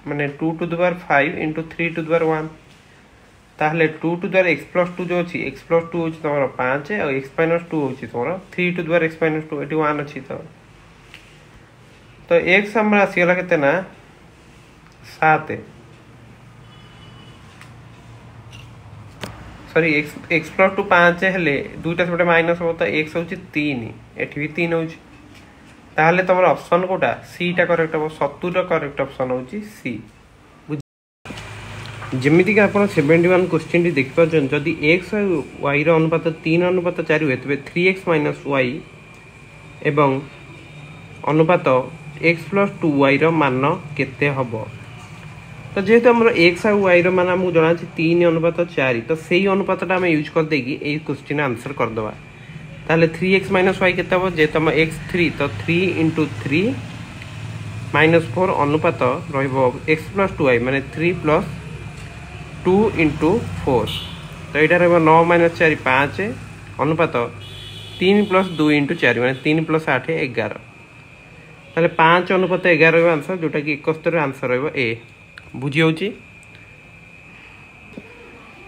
माने 2 to the power 5 into 3 to the power 1 ताहले 2 टू द पावर x + 2 जो अछि x + 2 होछि तमरो 5 और x - 2 होछि तमरो 3 टू द पावर x - 2 एटी 1 अछि तो x हमरा आसीगला केते ना 7 सॉरी x + 2 5 हेले दुईटा सेपटे माइनस हो तो x होची 3 एठी भी 3 होची ताहले तमर ऑप्शन कोटा सी टा करेक्ट हो 70 टा करेक्ट ऑप्शन होची सी जेमिति कि आपण 71 क्वेश्चन टी देख पाछन जदि x और y रो अनुपात 3:4 हुए तबे 3x - y एवं अनुपात x + 2y रो मान केते हबो तो जेहेतु आम एक्स और वाई मान आमको जना 3:4 तो से ही अनुपात आम यूज कर देगी क्वेश्चन आंसर करदे ताहले 3x माइनस वाई केते हो जे तुम x3 तो 3 इंटू 3 माइनस 4 अनुपात रहिबो x प्लस 2y माने 3 प्लस 2 इंटू 4 तो यहाँ रहा 9 माइनस 4 5 अनुपात 3 प्लस 2 इंटू 4 माने 3 प्लस 8 11 ताहले 5 अनुपात 11 आंसर जोटा कि 71 आंसर रहिबो ए बुझी होची।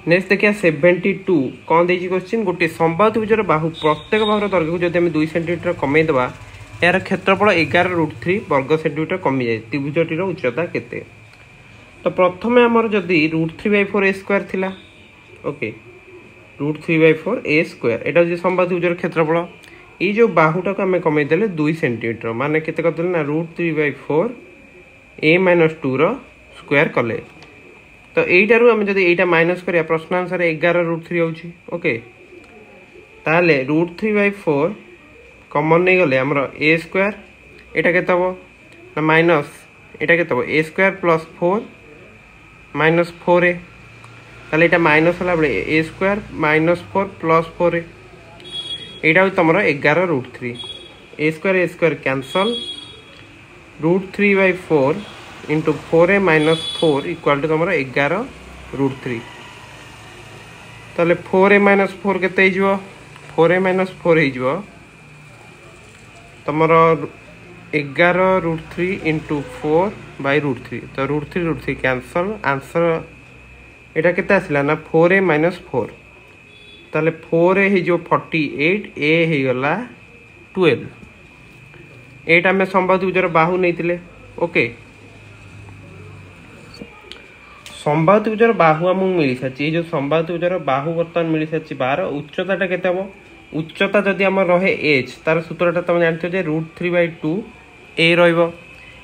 नेक्स्ट देखिए 72 कौन देजी क्वेश्चन गोटे संबाहुभुजर बाहु प्रत्येक बाहुर दैर्घ्य को जब आम 2 सेंटीमीटर कमे देवा यार क्षेत्रफल 11√3 वर्ग सेंटीमीटर कमी जाए त्रिभुजटीर उच्चता केते। तो प्रथम आमर जदि √3/4 a स्क्वायर थिला ओके √3/4 a स्क्वायर एटा जे संबाहुभुजर क्षेत्रफल ये जो बाहुटा को आम कमे देले 2 सेंटीमीटर माने केते करदेले ना √3/4 a - 2 रो स्क्वायर कले तो यहीटारू आम जब यहाँ माइनस करिया प्रश्न आंसर 11√3 होची ओके ताले √3/4 कमन नहीं गले आमर a स्क्वायर एटा केते हबो ना माइनस एटा केते हबो a square plus 4 minus 4a ताले एटा माइनस होला बळे a square minus 4 plus 4a एटा हो तमरो 11√3 a square cancel √3/4 into 4a minus 4 equal to तुम 11√3 ताले 4a माइनस 4 केते हिजो 4a माइनस 4 हिजो तुम 11√3 इंटू 4/√3 तो √3 कैंसल आंसर एटा केते आसिला ना 4a माइनस 4 ताले 4a हिजो 48 a हे गला 12 एटा में संबाहुभुजर बाहु नैतिले ओके संबाहुभुजर बाहु आमको मिल सारी जो संबाहुभुजर बाहु बर्तमान मिल सारी बार उच्चता केते हम उच्चता जदि आम रहे एच तार सूत्रटा तुम जानते जे √3/2 a रहिबो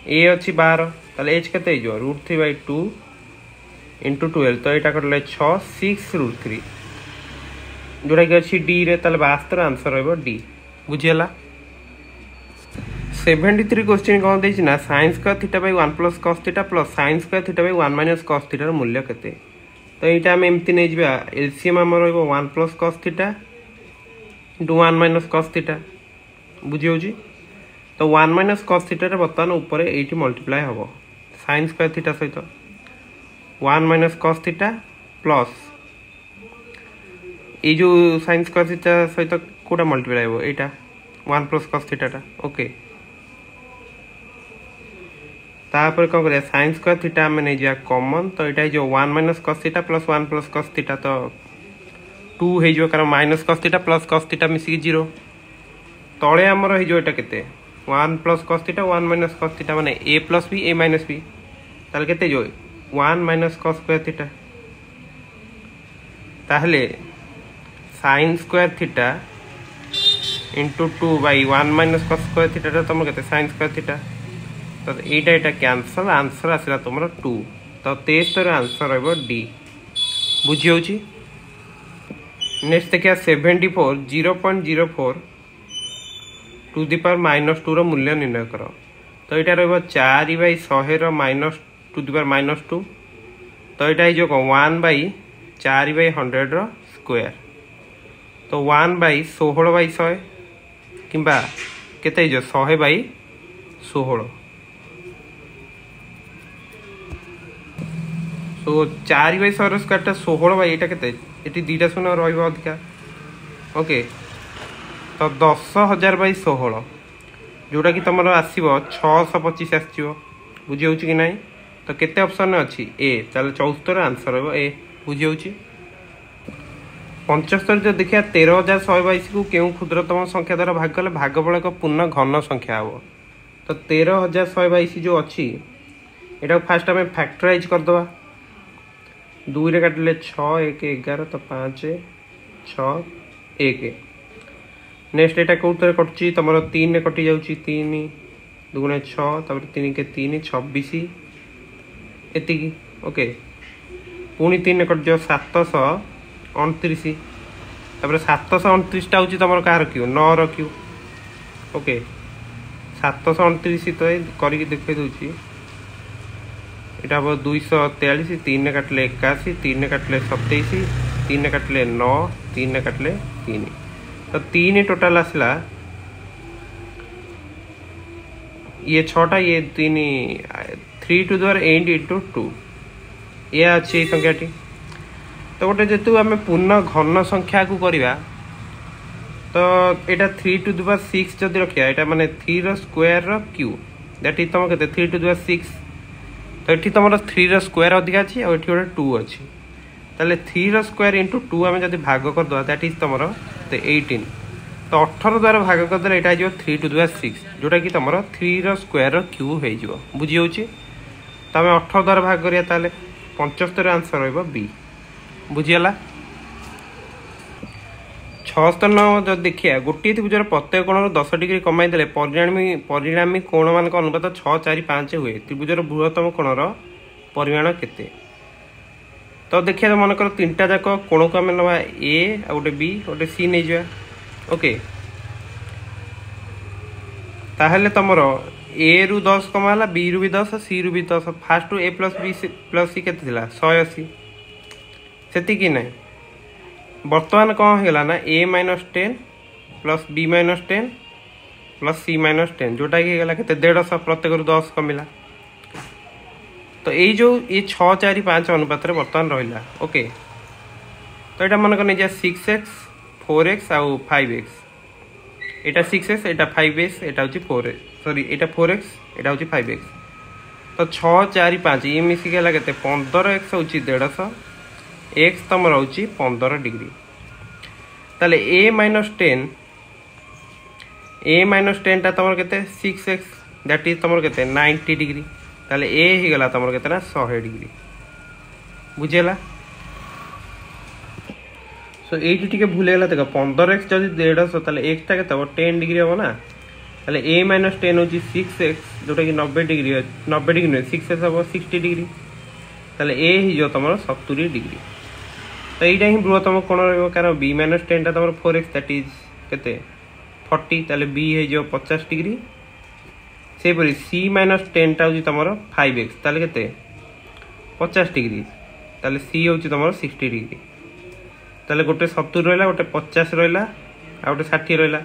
a अच्छी 12 ताले एच केते हिजो √3/2 इंटू 12 तो यहाँ कटले 6 6√3 जोटा कि अच्छी डी रे ताले 72 आंसर रहिबो डी बुझीला। 73 क्वेश्चन कौन देछि ना sin square theta by 1 plus cos theta plus sin square theta by 1 minus cos theta मूल्य केते तो यहाँ आम एमती नहीं जा एलसीएम आम रहिबो 1 plus cos theta into 1 minus cos theta बुझी होची तो 1 माइनस cos थीटा रे बर्तमान ऊपर एठी मल्टीप्लाई हबो sin स्क्वायर थीटा सहित 1 माइनस cos थीटा प्लस ये जो sin स्क्वायर थीटा सहित कोटा मल्टीप्लाई हबो एटा 1 प्लस cos थीटा टा ओके तापर कौन करिया sin स्क्वायर थीटा आम नहीं जा कॉमन तो यहाँ जो 1 minus cos theta plus 1 plus cos theta तो 2 हो कारण minus cos theta plus cos theta मिसिक 0 तले आमर हो यहाँ केते 1 plus cos theta 1 minus cos theta माने a plus b a minus b ताले केते जो 1 माइनस cos स्क्वायर थीटा ताहले sin square theta into 2/1 minus cos square theta तुम केते sin स्क्वायर थीटा तो यहाँ कैंसल आंसर आसला तुम 2 तो 73 आंसर रहिबो डी बुझी होची। नेक्स्ट देखिया 74 0.04 टू दी पावर माइनस 2 रो मूल्य निर्णय कर तो यहाँ रहिबो 4/100 रो माइनस टू दी पावर माइनस 2 तो यहाँ जो 1/4/100 रो स्क्वायर तो 1/16/100 किंबा केते जो 100/16 तो 4/100 स्क्वायर 16 यहाँ के ये दीटा शून्य रधिका ओके तो 10,000/16 जोटा कि तुम आसो 625 आसो बुझी हो कि ना तो केते ऑप्शन अच्छी ए चल 74 आंसर रहिबो ए बुझी होची। 75 जो देखिया 13,122 को केउ क्षुद्रतम संख्या द्वारा भाग कले भागफल एक पूर्ण घन संख्या हम तो 13,122 जो अच्छी यहाँ फास्ट आम फैक्टराइज करदे 2 रे काटिले 6 1 11 तो 5 6 1 नेक्स्ट यहाँ कौन कटुची तुम 3 रे कटि जाऊँ 3 2 6 3 के 3 26 एति ओके पुणी 3 रे कटि जाओ 729 729 टा हूँ तुम कह क्यू 9 रो क्यू ओके 729 तो करके देखे दूसरी यहाँ हम 243 3 ने काटिले 81 3 ने काटिले 27 3 ने काटिले 9 3 ने काटिले 3 तो 3 टोटाल आसला ये 6टा ये 3 3 टू द पावर 8 इंटू 2 ये अच्छी संख्याटी। तो गोटे जेतु आम पूर्ण घन संख्या को करवा तो यहाँ 3 टू द पावर 6 जदि रखा यहाँ माने 3 रो स्क्वायर रो क्यू दैट इज तुम के 3 टू द पावर 6 तो ये तुम 3 रो स्क्वायर अधिक अच्छी और ये गोटे 2 अच्छी ताले 3 रो स्क्वायर इंटू 2 आम जब भाग करदे दैट इज तुम 18 तो 18 द्वारा भाग करदे यहाँ हो 3 टू द पावर 6 जोटा कि तुम 3 रो स्क्वायर रो क्यू हो बुझी हो तो आम 18 द्वारा भाग करिया ताले 75 आंसर रहिबो बी बुझीगला। 76 जब देखिए गोटे त्रिभुजर प्रत्येक कोण 10 डिग्री कमाई देले परिणामी कोण मान अनुपात 6 4 5 हुए त्रिभुजर बृहत्तम कोणर परिमाण केते। तो देखिए मन कर 3टा जाक कोण को आम नवा ए आ गोटे बी गोटे सी नहीं जा ओके ताहले तुमर ए रु 10 कमाला बी रु भी 10 सी रु भी 10 फास्ट ए प्लस बी प्लस सी केते थिला 180 सेति कि नहीं बर्तमान कौन होगा ना ए -10 प्लस बी -10 प्लस सी -10 जोटा कि होगा के 150 प्रत्येक 10 कमिला तो ये जो ये 6 4 5 अनुपात बर्तमान रहा ओके तो यहाँ मन कर 6x 4x आउ 5x यहाँ 6x यहाँ 5x यहाँ हूँ 4x सॉरी यहाँ 4x यहाँ हूँ 5x तो 6 4 5 ये मिसिक है के 15x हूँ 150 एक्स तुम रोचे 15 डिग्री ताले a -10 टा तुम के 6x दैट इज तुम के 90 डिग्री ताले a ही गला तुम के 100 डिग्री बुझेला। सो ये टी भूलगला देख 15x जब 150 ताले x टा के 10 डिग्री हम ना ताले a -10 हूँ 6x जोटा कि 90 डिग्री 90 डिग्री नुहे 6x हम 60 डिग्री ताले a ही जो तुम 70 डिग्री तो यहाँ ही बृहत्तम कोण कारण बी -10 टा तुम 4x दैट इज केते 40 ताले बी हो 50 डिग्री से परी सी -10 टा हूँ तुम 5x ताले केते 50 डिग्री ताले सी हूँ तुम 60 डिग्री ताले गोटे 70 रहा गोटे 50 रहा आ गोटे 60 रहा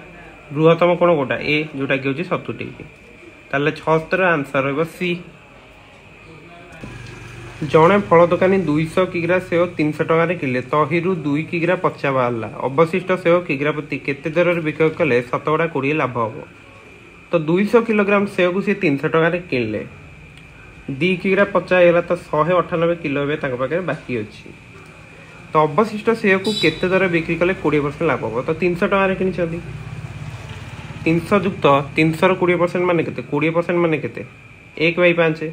बृहत्तम कोण कोटा ए जोटा कि हूँ 70 डिग्री ताले 76 आंसर रहा सी। जड़े फल दोकानी 200 किग्रा सेव 300 टकर किले तहिरु 2 किग्रा पचा बाहर अवशिष्ट सेव किग्रा प्रति केते दर विक्रय कले 20 लाभ हम तो 200 किलोग्राम सेव को सी 300 टकर किणले 2 किग्रा पचा है तो 198 किलो पाखे बाकी अच्छी तो अवशिष्ट सेव को केते दर बिक्री कले 20% लाभ हम तो 300 टकर कि 300 युक्त 300 20% मान के 20% मान के 1/5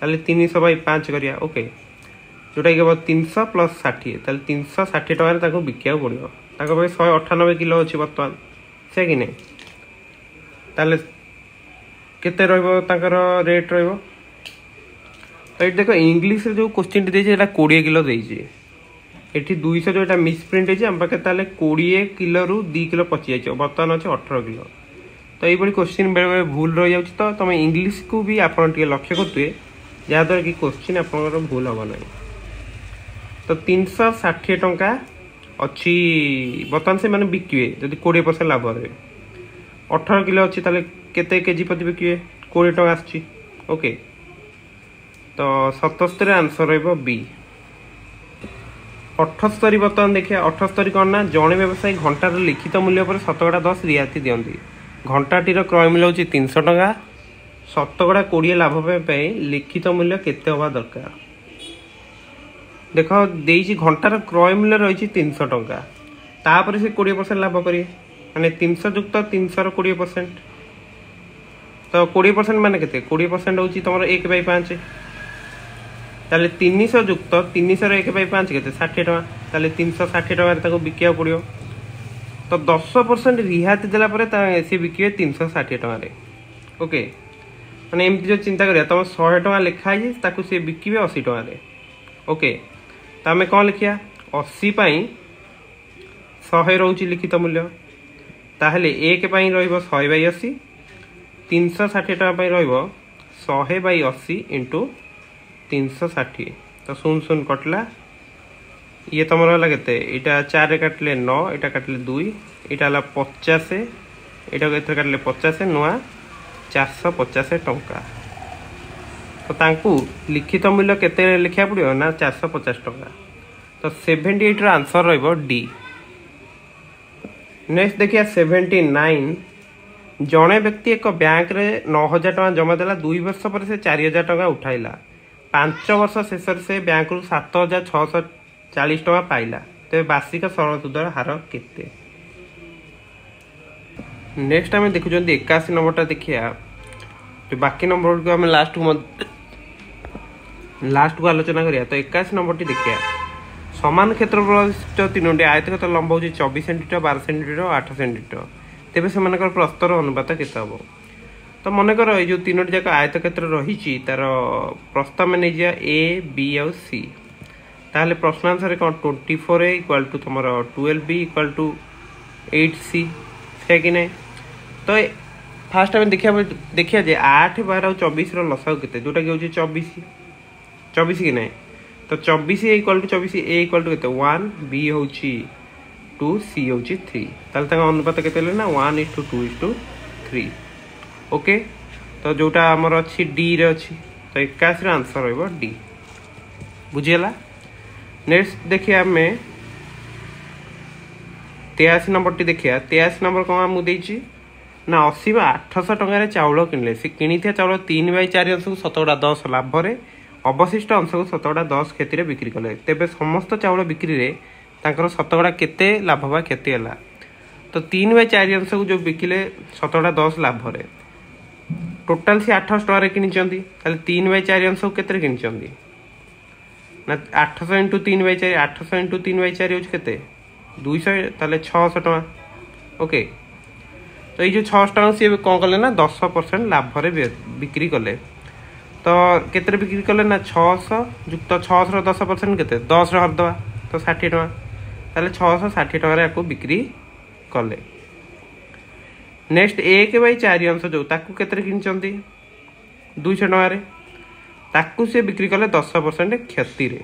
ताले 300/5 करिया ओके जोटा कि 300 प्लस 60 ताले 360 टकर बिका पड़ो 198 किलो अच्छी बर्तमान से कि नहीं ताले केते रेट रही तो ये देख इंग्लीश जो क्वेश्चन देती 20 किलो देती ये 200 जो मिसप्रिंट है आम पाखे 20 किलो रु 2 किलो पचि जाए बर्तमान अच्छे 18 किलो तो ये क्वेश्चन बेले बेले भूल रही जाऊँ तो तुम इंग्लीश को भी आप लक्ष्य करुए जहाँद्वारा कि क्वेश्चन आप भूल हम ना तो 360 टंका अच्छी बर्तमान से मैंने बिकिए जब 20% लाभ रहे 18 किलो अच्छी ताले केते केजी प्रति बिकिए 20 टंका आसी ओके तो 77 आंसर रही बी। 78 बर्तमान देखिए 78 कौन ना जड़े व्यवसायी घंटार लिखित मूल्य पर 10% रियायती दिखती घंटाटीर क्रय मूल्य हूँ 300 टंका 20% लाभ लिखित मूल्य केते हवा दरकार देख देसी घंटार क्रय मूल्य रही 300 टंका तापर से 20% लाभ करेंगे माने 300 युक्त 300 20% तो 20% मान के 20% हूँ तुम 1/5 ताले 300 युक्त 300 1/5 के 60 टका ताले 360 टकर बिका पड़ो तो 10% रिहाती देला सी बिके 360 टकर ओके मैंने एमती जो चिंता करिया तुम 100 टका लिखाई सी बिके 80 टकर ओके तो आम कौन लिखिया 80 100 रोचे लिखित मूल्य ताहले 1 100/80 360 टका रही 100/80 इंटू 360 तो 0 0 कटला ये तुम है के यहाँ 4 काटिले 9 यहाँ काटिले 2 यहाँ है 50 यहाँ काटिले 50 नुआ 450 टंका तो तांकू लिखित मूल्य केते लिखा पड़ो ना 450 टंका तो 78 आंसर रहिबो डी। नेक्स्ट देखिए 79 जड़े व्यक्ति एक बैंक रे 9000 टका जमा देला 2 वर्ष पर से 4000 टका उठाइला 5 वर्ष शेष से बैंक रु 7640 टका पाइला तो वार्षिक सरल सूधर हार केते। नेक्स्ट आम देखुं 81 नंबरटा देखिया जो बाकी नंबर को आम लास्ट को आलोचना करिया तो 81 नंबर देखिया समान क्षेत्र तीनोटी आयतक्षेत्र लंब हूँ 24 सेंटीमीटर 12 सेंटीमीटर 8 सेंटीमीटर तेरे से प्रस्तर अनुपात केते हम तो मनकर ये जो तीनोटी जाक आयतक्षेत्र रही तार प्रस्ताव में नहीं जा ए बी आउ सी ताहले प्रश्न आंसर कौन 24A इक्वाल टू तुम 12B इक्वाल टू 8C है कि नहीं। तो फास्ट आम देखिए जे 8 12 और 24 लसाऊ के जोटा कि 24 कि नहीं तो 24 equal to 24 A equal to 1 B हूँ 2 सी हूँ 3 ताल अनुपात के ना 1:2:3 ओके तो जोटा आमर अच्छी डी रे अच्छी तो 81 आंसर रहिबो डी बुझीगला। नेक्स्ट देखिए आम 83 नंबर टी देखिए 83 नंबर कौन मुझे ना 80 ବା 800 टकर चाउल किणले से किणी चाउल 3/4 अंश को 10% लाभ रे अवशिष्ट अंश को 10% क्षति बिक्री कले तेबे समस्त चाउल बिक्री रे तांकर 10% केते लाभ बा क्षति है तो 3/4 अंश को जो बिकिले 10% लाभ रे टोटाल से 800 टकर किणी 3/4 अंश को केते किणी ना 800 इंटू 3/4 800 इंटू 3/4 हूँ केते 200 ताले 600 टका ओके तो ये जो 600 टका सी कौन कले ना 10% लाभ रे बिक्री कले तो केते बिक्री कले ना 600 युक्त 600 10% केते 10 रे हरदवा तो 60 टका ताले 660 टका को बिक्री कले। नेक्स्ट 1/4 अंश जो ताकू केते किनचंती 200 टका रे ताकू से बिक्री कले 10% क्षति रे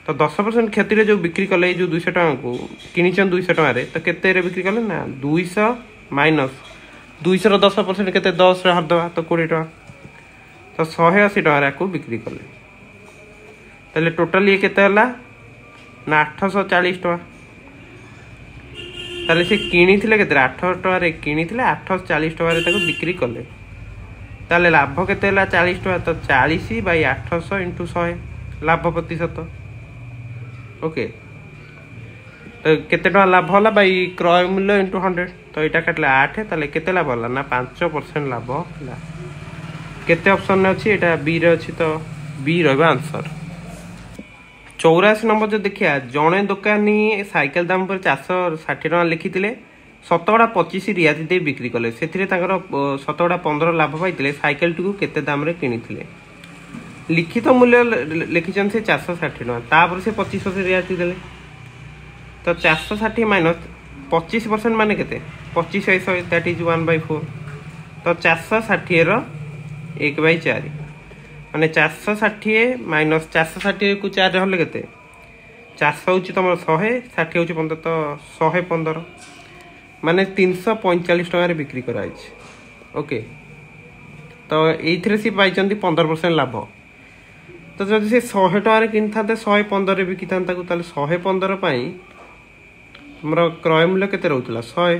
तो 10% क्षति रे जो बिक्री कले जो 200 टका को किनिचन 200 टका रे तो केते रे बिक्री कले ना 200 माइनस 200 रो 10% केते 10 रे हरदवा तो 20 टका तो 180 टका को बिक्री कले ताले टोटल ये केते हला ना 840 टका ताले से किनी थिले केते 800 टका रे किनी थिले 840 टका रे ताको बिक्री कले ताले लाभ केते हला 40 टका तो 40/800 इंटू 100 लाभ प्रतिशत ओके तो केते टका लाभ होला बाई क्रय मूल्य इंटू 100 तो यहाँ काटले 8 ताले केते लाभ होला ना 5% लाभ होला केते ऑप्शन अच्छी यहाँ बी रे अच्छी तो बी रहा आंसर। 84 नंबर जो देखिया जड़े दोकानी साइकेल दाम पर 460 टका लिखी 25% रियायती दे बिक्री कले से 15% लाभ पाई साइकेल टी केते दाम रे किनी लिखित मूल्य लिखिछन से 460 टका तापर से 25% रियायती देले तो 460 माइनस 25% माने केते 25/100 दैट इज 1/4 तो 460 रो 1/4 माने 460 माइनस 460 को 4 हले केते 400 होची तुम 100 60 होची 15 तो 115 माने 345 टका रे बिक्री कराई ओके तो एइथरे सी पाई 15% लाभ तो जब से 100 टका रे किन थाते 115 रे बिकी थांता को ताले 115 पाई हमर क्रय मूल्य केते रहउतला 100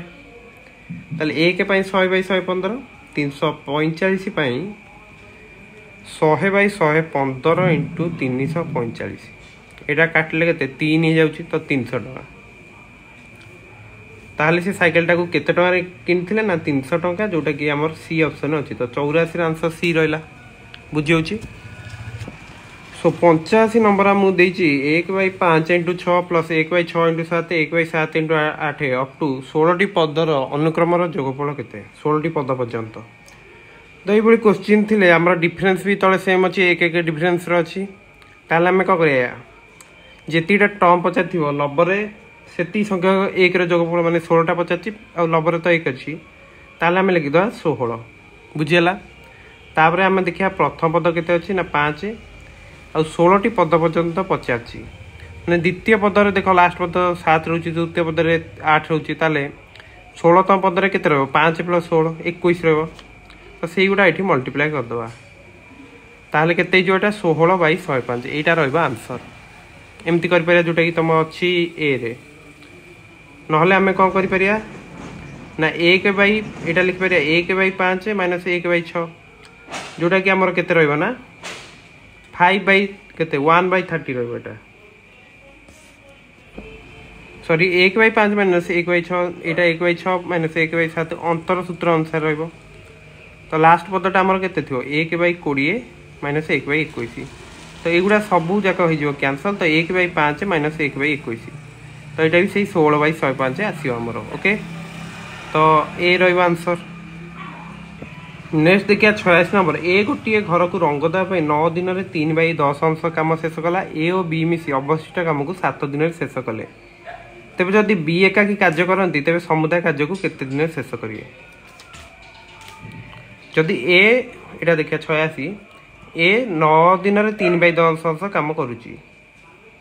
ताले 1 पाई 100/115 345 पाई 100/115 इंटू 345 एटा काटले केते 3 हो जाउची तो 300 टका ताहले से साइकेल टाको केते टका रे किनथिले ना 300 टका जोटा कि हमर सी ऑप्शन अछि तो 84 आंसर सी रहला बुझी होची। सो 85 नंबर हम देछि 1/5 into 6 plus 1/6 into 7 1/7 into 8 up to 16 टी पदर अनुक्रम जोगफल केते 16 टी पद पर्यंत तो ये क्वेश्चन थिले हमर डिफरेंस भी तले सेम अछि एक एक डिफरेंस रो अछि ताले हम का करिया जेतीटा टर्म पचार थिबो लबरे सेती संख्या 1 रो जोगफल माने 16 टा पचाची आ लबरे तो 1 अछि ताले हम लिखि दवा 16 बुझियला तापरे हम देखिया प्रथम पद केते अछि ना 5 आ 16 टी पद पर्यंत पचाची मैंने द्वितीय पदर देख लास्ट पद 7 रोचे तृतीय पदर 8 रोचे ताले 16तम पदर के 5 + 16 21 रहा तो से गुड़ा ये मल्टीप्लाई करदे ताहले केते जो 16/105 एटा रहा आंसर एमती कर जोटा कि तुम अच्छी ए रे नहले आम कौन कर ना 1/, एटा लिखिपर 1/5 - 1/6 जोटा कि आमर केते रहिबा ना 1/30 रहा सॉरी 1/5 - 1/6 एटा 1/6 - 1/7 अंतर सूत्र अनुसार रहिबो तो लास्ट पदटा आमर केते थियो 1/20 - 1/21 तो एगुड़ा सबू जाक हो कैंसल तो 1/5 - 1/21 तो यहाँ भी से 16/105 आसो आमर ओके तो ए रहा आंसर। नेक्स्ट देखिए 86 नंबर ए गोटे घर को रंग देवाई 9 दिन में 3/10 अंश कम शेष कला ए और बी मिसी अवशिष्ट कम को 7 दिन में शेष कले तेज जदि बी एकाकी कार्य करती तेज समुदाय कार्य को केते दिन शेष करेंगे जदि ए यहाँ देखिए 86 ए 9 दिन में 3/10 अंश कम करुच्ची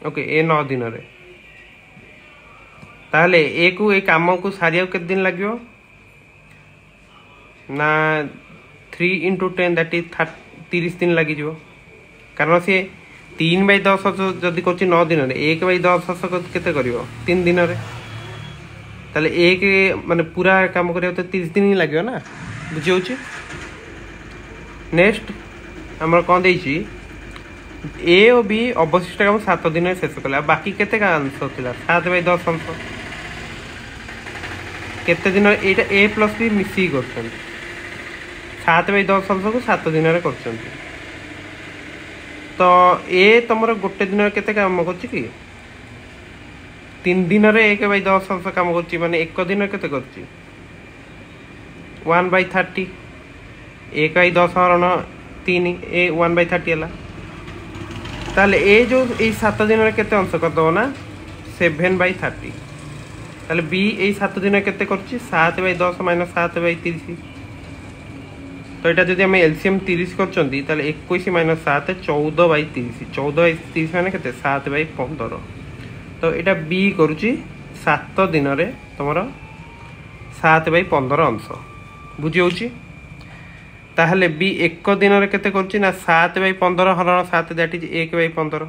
ओके ए 9 दिन में ताहले ए को ए काम को सारिया केते दिन लगे ना 3 × 10 दैट इज 30 दिन लगी कारण सी 3/10 जदि कर 9 दिन में 1/10 केते करिवो 3 दिन में ताले एक माने पूरा काम करियो तो 30 दिन ही लगे ना बुझे। नेक्स्ट आमर कौन देछि ए और बी अवशिष्ट काम 7 दिन में शेष कला बाकी केते का आंसर थिला 7/10 अंश केते दिन एटा ए प्लस बी मिसी करछन 7/10 अंश को 7 दिन में करछन तो ए तुम गोटे दिन केते काम करछि कि 3 दिन में 1/10 अंश काम करछि माने एक दिन केते करछि 1/30 1/10 हरण 3 ए 1/30 है ताले ए जो ए 7 दिन में केते अंश करदो ना 7/30 ताले बी ए 7 दिन केते करछि 7/10 - 7/30 तो यहाँ जब आम एलसीएम 30 करछंती ताले 21 - 7 14/30 14/30 माने केते 7/15 तो यहाँ बी करुच्ची 7 दिन में तुम 7/15 अंश बुझी ताहले बी 1 दिन में केते करछि ना 7/15 हरण 7 दैट इज 1/15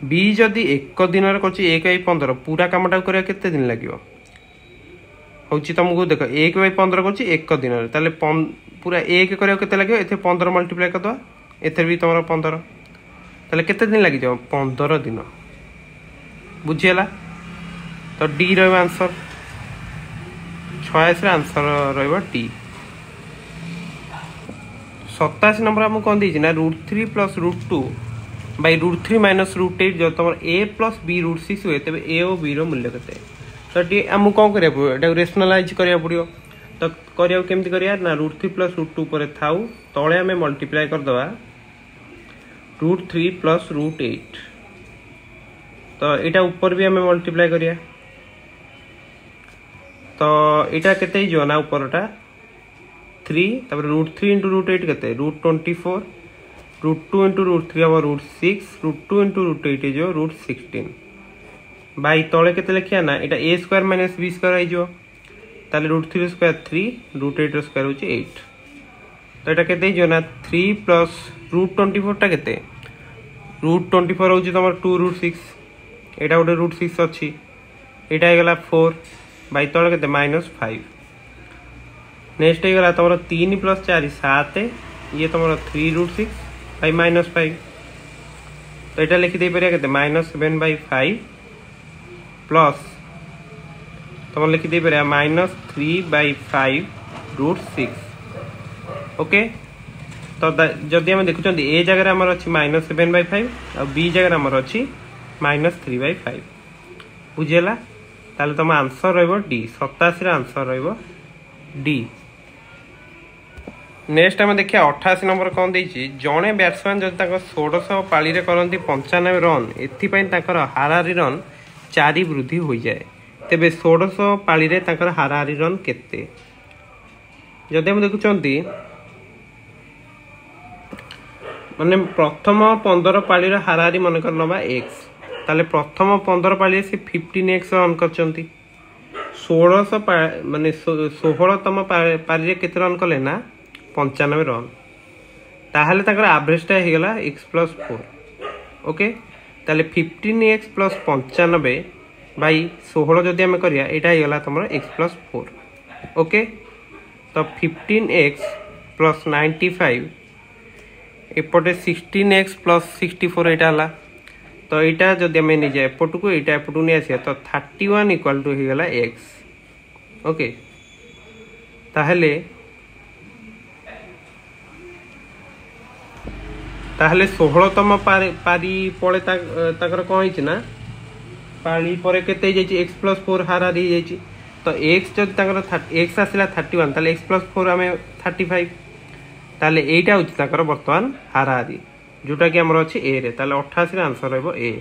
बी जदि 1 दिन में करछि 1/15 पूरा कामटा करिया केते दिन लागियो होछि तुमको देख 1/15 करछि 1 दिन में ताले पूरा 1 करिया केते लागियो एथे 15 मल्टीप्लाई करदो एथे भी तुमरा 15 ताले केते दिन लागि जाओ 15 दिन बुझियला तो डी रहबा आंसर 86 रे आंसर रहबा डी। 87 नंबर हमको कौन दी ना √3 + √2 / √3 - √8 जो तुम a + b √6 हुए तेज ए और बी रूल्य के तो ये आमको कौन करा रेशनालाइज करा पड़ो तो करिया केमती करिया ना √3 + √2 पर थाउ तले आम मल्टीप्लाई करदवा √3 + √8 तो यहाँ ऊपर भी आम मल्टीप्लाई करिया तो यहाँ केते जो ना ऊपरटा 3 तापर √3 × √8 केते √24 √2 × √3 हम √6 √2 × √8 जो √16 बाई तले केते लिखिया ना यहाँ a² - b² हो ताले √3² 3 √8² होची 8 तो यहाँ केते जो ना 3 + √24 टा केते √24 होची तमर 2 √6 एटा गोटे √6 अच्छी यहाँ होगा 4 बाई तले केते -5 नेक्स्ट होगा तुम 3 + 4 7 ये तुम 3 √6 बाई -5 तो यहाँ लिखिदे पारे के -7/5 प्लस तुम लिखिदे पारे -3/5 √6 ओके तो जदि आम देखुं ए जगह आमर अच्छी -7/5 और बी जगह आमर अच्छी -3/5 बुझीगला ताले तुम आंसर रहिबो डी 87 आंसर रहिबो डी। नेक्स्ट आम देखिए 88 नंबर कौन देछि जड़े बैट्समैन जब 16 पाली करती 95 रन एथिपाई हाराहारी रन 4 वृद्धि हो जाए तेबे 16 पाली हाराहारी रन केते जदि हम देखुंती माने प्रथम 15 पाली हाराहारी मनकर नवा x ताले प्रथम 15 पाली से 15x रन करचंती 1600 माने 16तम पारी केते रन कले ना 95 रन ताहले ताकर एवरेज टा हे गेला x+4 ओके ताले 15x + 95 बाई 16 जदि आम करिया एटा हे गेला तमरो x+4 ओके तो 15x + 95 एपटे 16x + 64 एटा हला तो एटा जदि आम नि जाय एपट को एटा एपट नि आसिया तो 31 = हे गेला x ओके ताहले ताहले 16तम पारी पड़े ताकर कौन होइछि ना पारी परे केते जाइछि x+4 हारा दी जाइछि तो x जदि ताकर x आसिला 31 ताले x+4 आमे 35 ताले एटा होछि ताकर वर्तमान हारा दी जोटा कि हमर अछि a रे ताले 88 रे आंसर रहबो a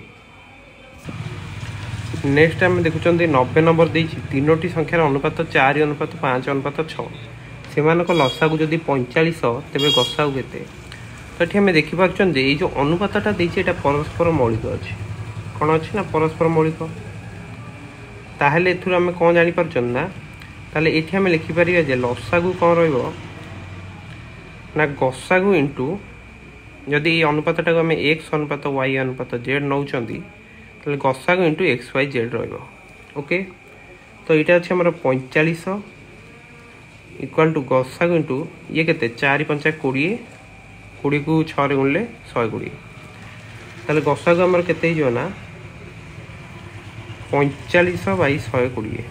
नेक्स्ट हम देखुचंदी 90 नंबर देइछि तीनोटी संख्यार अनुपात 4:5:6 सेमानको लसागु जदि 45 तेबे गसागु केते तो ये आम देखिपार ये जो अनुपातटा देती है परस्पर मौलिक अच्छी कौन अच्छी ना परस्पर मौलिक ताहले एथुर आम कौन जापर ना ताले ये आम लिखिपर लसागु कौन ना गसागु इंटू जदि अनुपातटा आम x अनुपात y अनुपात z नौ गसागु इंटू xy z रोके तो यहाँ अच्छे आम 45 = गसागु इंटू ये के 4×5 = 20 20 को 6 रे गुणले 120 ताले गसागु हमर केते हिजो ना 45 / 120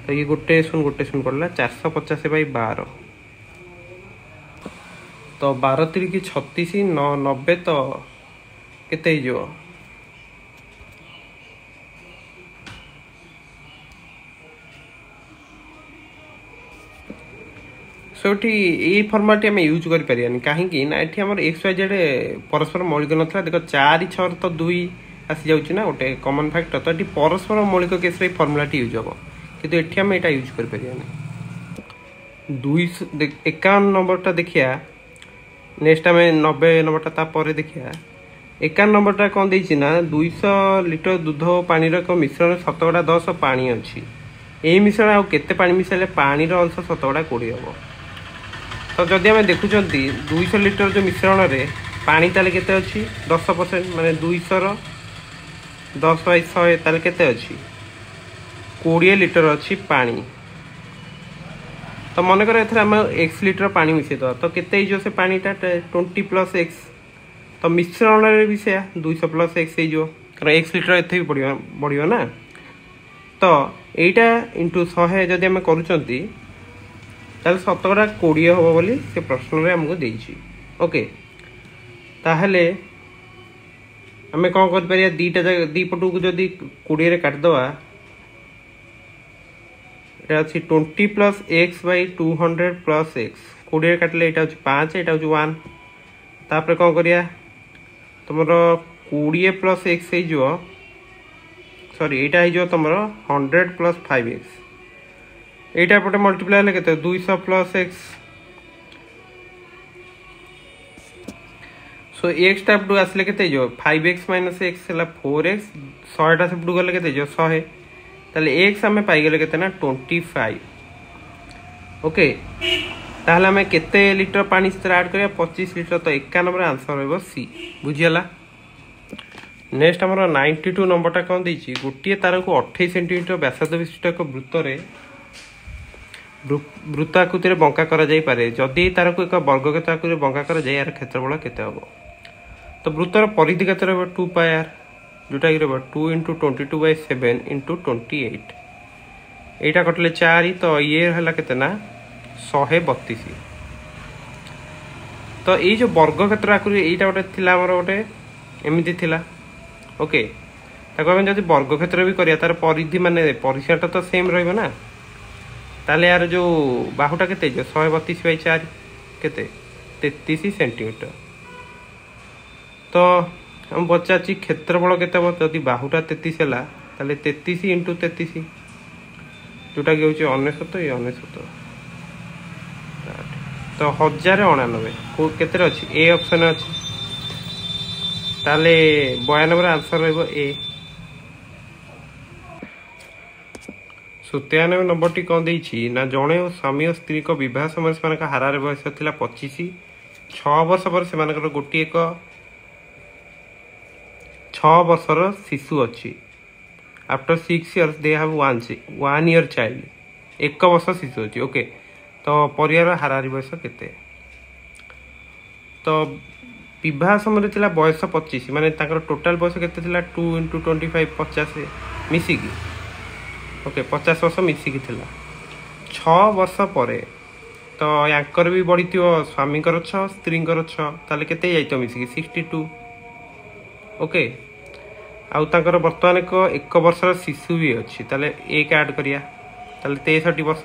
तो ये गोटे शून पड़ला 450 / 12 तो 12 3 की 36 9 90 तो केते हिजो सो ये फर्माट आम यूज कर कहीं ना ये आम XYZ परस्पर मौलिक नाला देख 4 6 तो 2 आसी जाऊँ ना गोटे कमन फैक्टर तो ये परस्पर मौलिक केस फर्मुलाटी यूज हम कितु ये आम यहाँ यूज कर 51 नंबरटा देखिया नेक्स्ट आम 90 नंबरटा देखिया 51 नंबरटा कौन देना ना 200 लिटर दूध पानी मिश्रण 10% पानी अच्छी यही मिश्रण आउ केते पानी मिसाइले पानी अंश 20% हम तो जदि आम देखुं 200 लिटर जो मिश्रण रे पानी ताले केते अच्छी 10% माने 200 10/100 ताले केते अच्छी 20 लिटर अच्छी पानी तो मन कर आम x लिटर पानी मिसेद तो केते जो से पानीटा 20 + x तो मिश्रण रे भी से 200 + x हो कारण x लिटर एथे भी बढ़ियो ना तो एटा इंटू 100 जदि आम करूचंती ताल 20% हम बोली से प्रश्न में आमको देछि ओके ताहले आम कौन कर परिया दीटा दी पटू को जदि 20 रे काट दवा एटा अछि 20 + x / 200 + x 20 रे काटले एटा अछि 5 एटा अछि 1 तापर कौन करिया तुमरो 20 + x हे जो सॉरी एटा हे जो तुमरो 100 + 5x एटा पटे मल्टीप्लाई ले केते 200 + x सो x टाइप टू आसले केते जो 5x - x हला 4x 100 टा सब गले केते जो 100 ताले x हमें पाई गेले केते ना 25 ओके ताहले हमें केते लिटर पानी से ऐड करिया 25 लिटर तो 91 नंबर आंसर रहबो सी बुझियला नेक्स्ट हमर 92 नंबरटा कोन दैछि गोटिए तार को 28 सेंटीमीटर व्यासार्ध विशिष्ट एक वृत्त रे वृत्ताकृति रे बंका करा जाई पारे जदि तार को एक वर्गक्षेत्र आकृति बंका करा जाय यार क्षेत्रफल केते हबो तो वृत्तर परिधि केते रहबो 2πr जोटा कि रहबो 2 * 22/7 * 28 एटा कटले 4 तो ये हला केते ना 132 तो ये जो वर्गक्षेत्र आकृति एटा गोटे थिला हमर गोटे एमिति थिला ओके ताको हम जदि वर्गक्षेत्र भी करिया तार परिधि माने परिसीमाटा तो सेम रहबो ना ताले यार जो बाहुटा केते जो 132/4 केते 33 सेंटीमीटर तो हम पचाची क्षेत्रफल केते जदि बाहुटा 33 हला ताले 33 * 33 जोटा कि होची 99 ये 99 तो 1099 को केते अछि ए ऑप्शन अछि ताले 92 आंसर रहिबो ए। सो 93 नंबर टी कौन देछि ना जणे स्वामी और स्त्री को विवाह समय से मानक हारार बयस थिला 25 6 वर्ष पर से मानकर गोटी एक 6 वर्षर शिशु अच्छी। After 6 years they have 1 year child, 1 वर्ष शिशु अच्छी। ओके, तो परिवार हारारी बयस केते? तो विवाह समय थिला बयस 25 माने ताकर टोटल बयस केते थिला 2 × 25 50 मिसिकी। ओके, 50 वर्ष मिसिकी थिला। 6 वर्ष पर तो यांकर भी बढ़ी स्वामी 6 स्त्री 6 ताले केते जाइतो मिसिकी 62। ओके, आउ ताकर वर्तमान एक वर्षर शिशु भी अच्छी, ताले एक ऐड करिया ताले 63 वर्ष।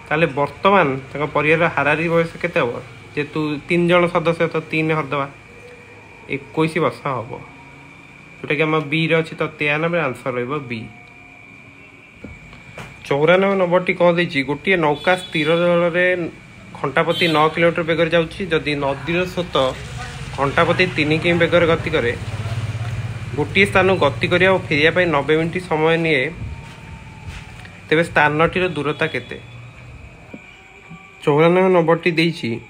ताले वर्तमान ताका परिवार हारारी बयस केते हो जेतु 3 जन सदस्य तो 3 हरदवा 21 वर्ष हम, जोटा कि आम बी रे अच्छी। तो 93 आंसर रहिबो बी। 94 नंबर टी कौन देछि गोटे नौका स्थिर जल में घंटाप्रति 9 किलोमीटर बेगर जाउछि। जदि नदीर स्रोत घंटाप्रति 3 किमी बेगर गति करे, गोटे स्थान गति करिया और फेरिया पाई 90 मिनिट समय निए, तेबे स्थानटीर दूरता केते? 94 नंबर टी देछि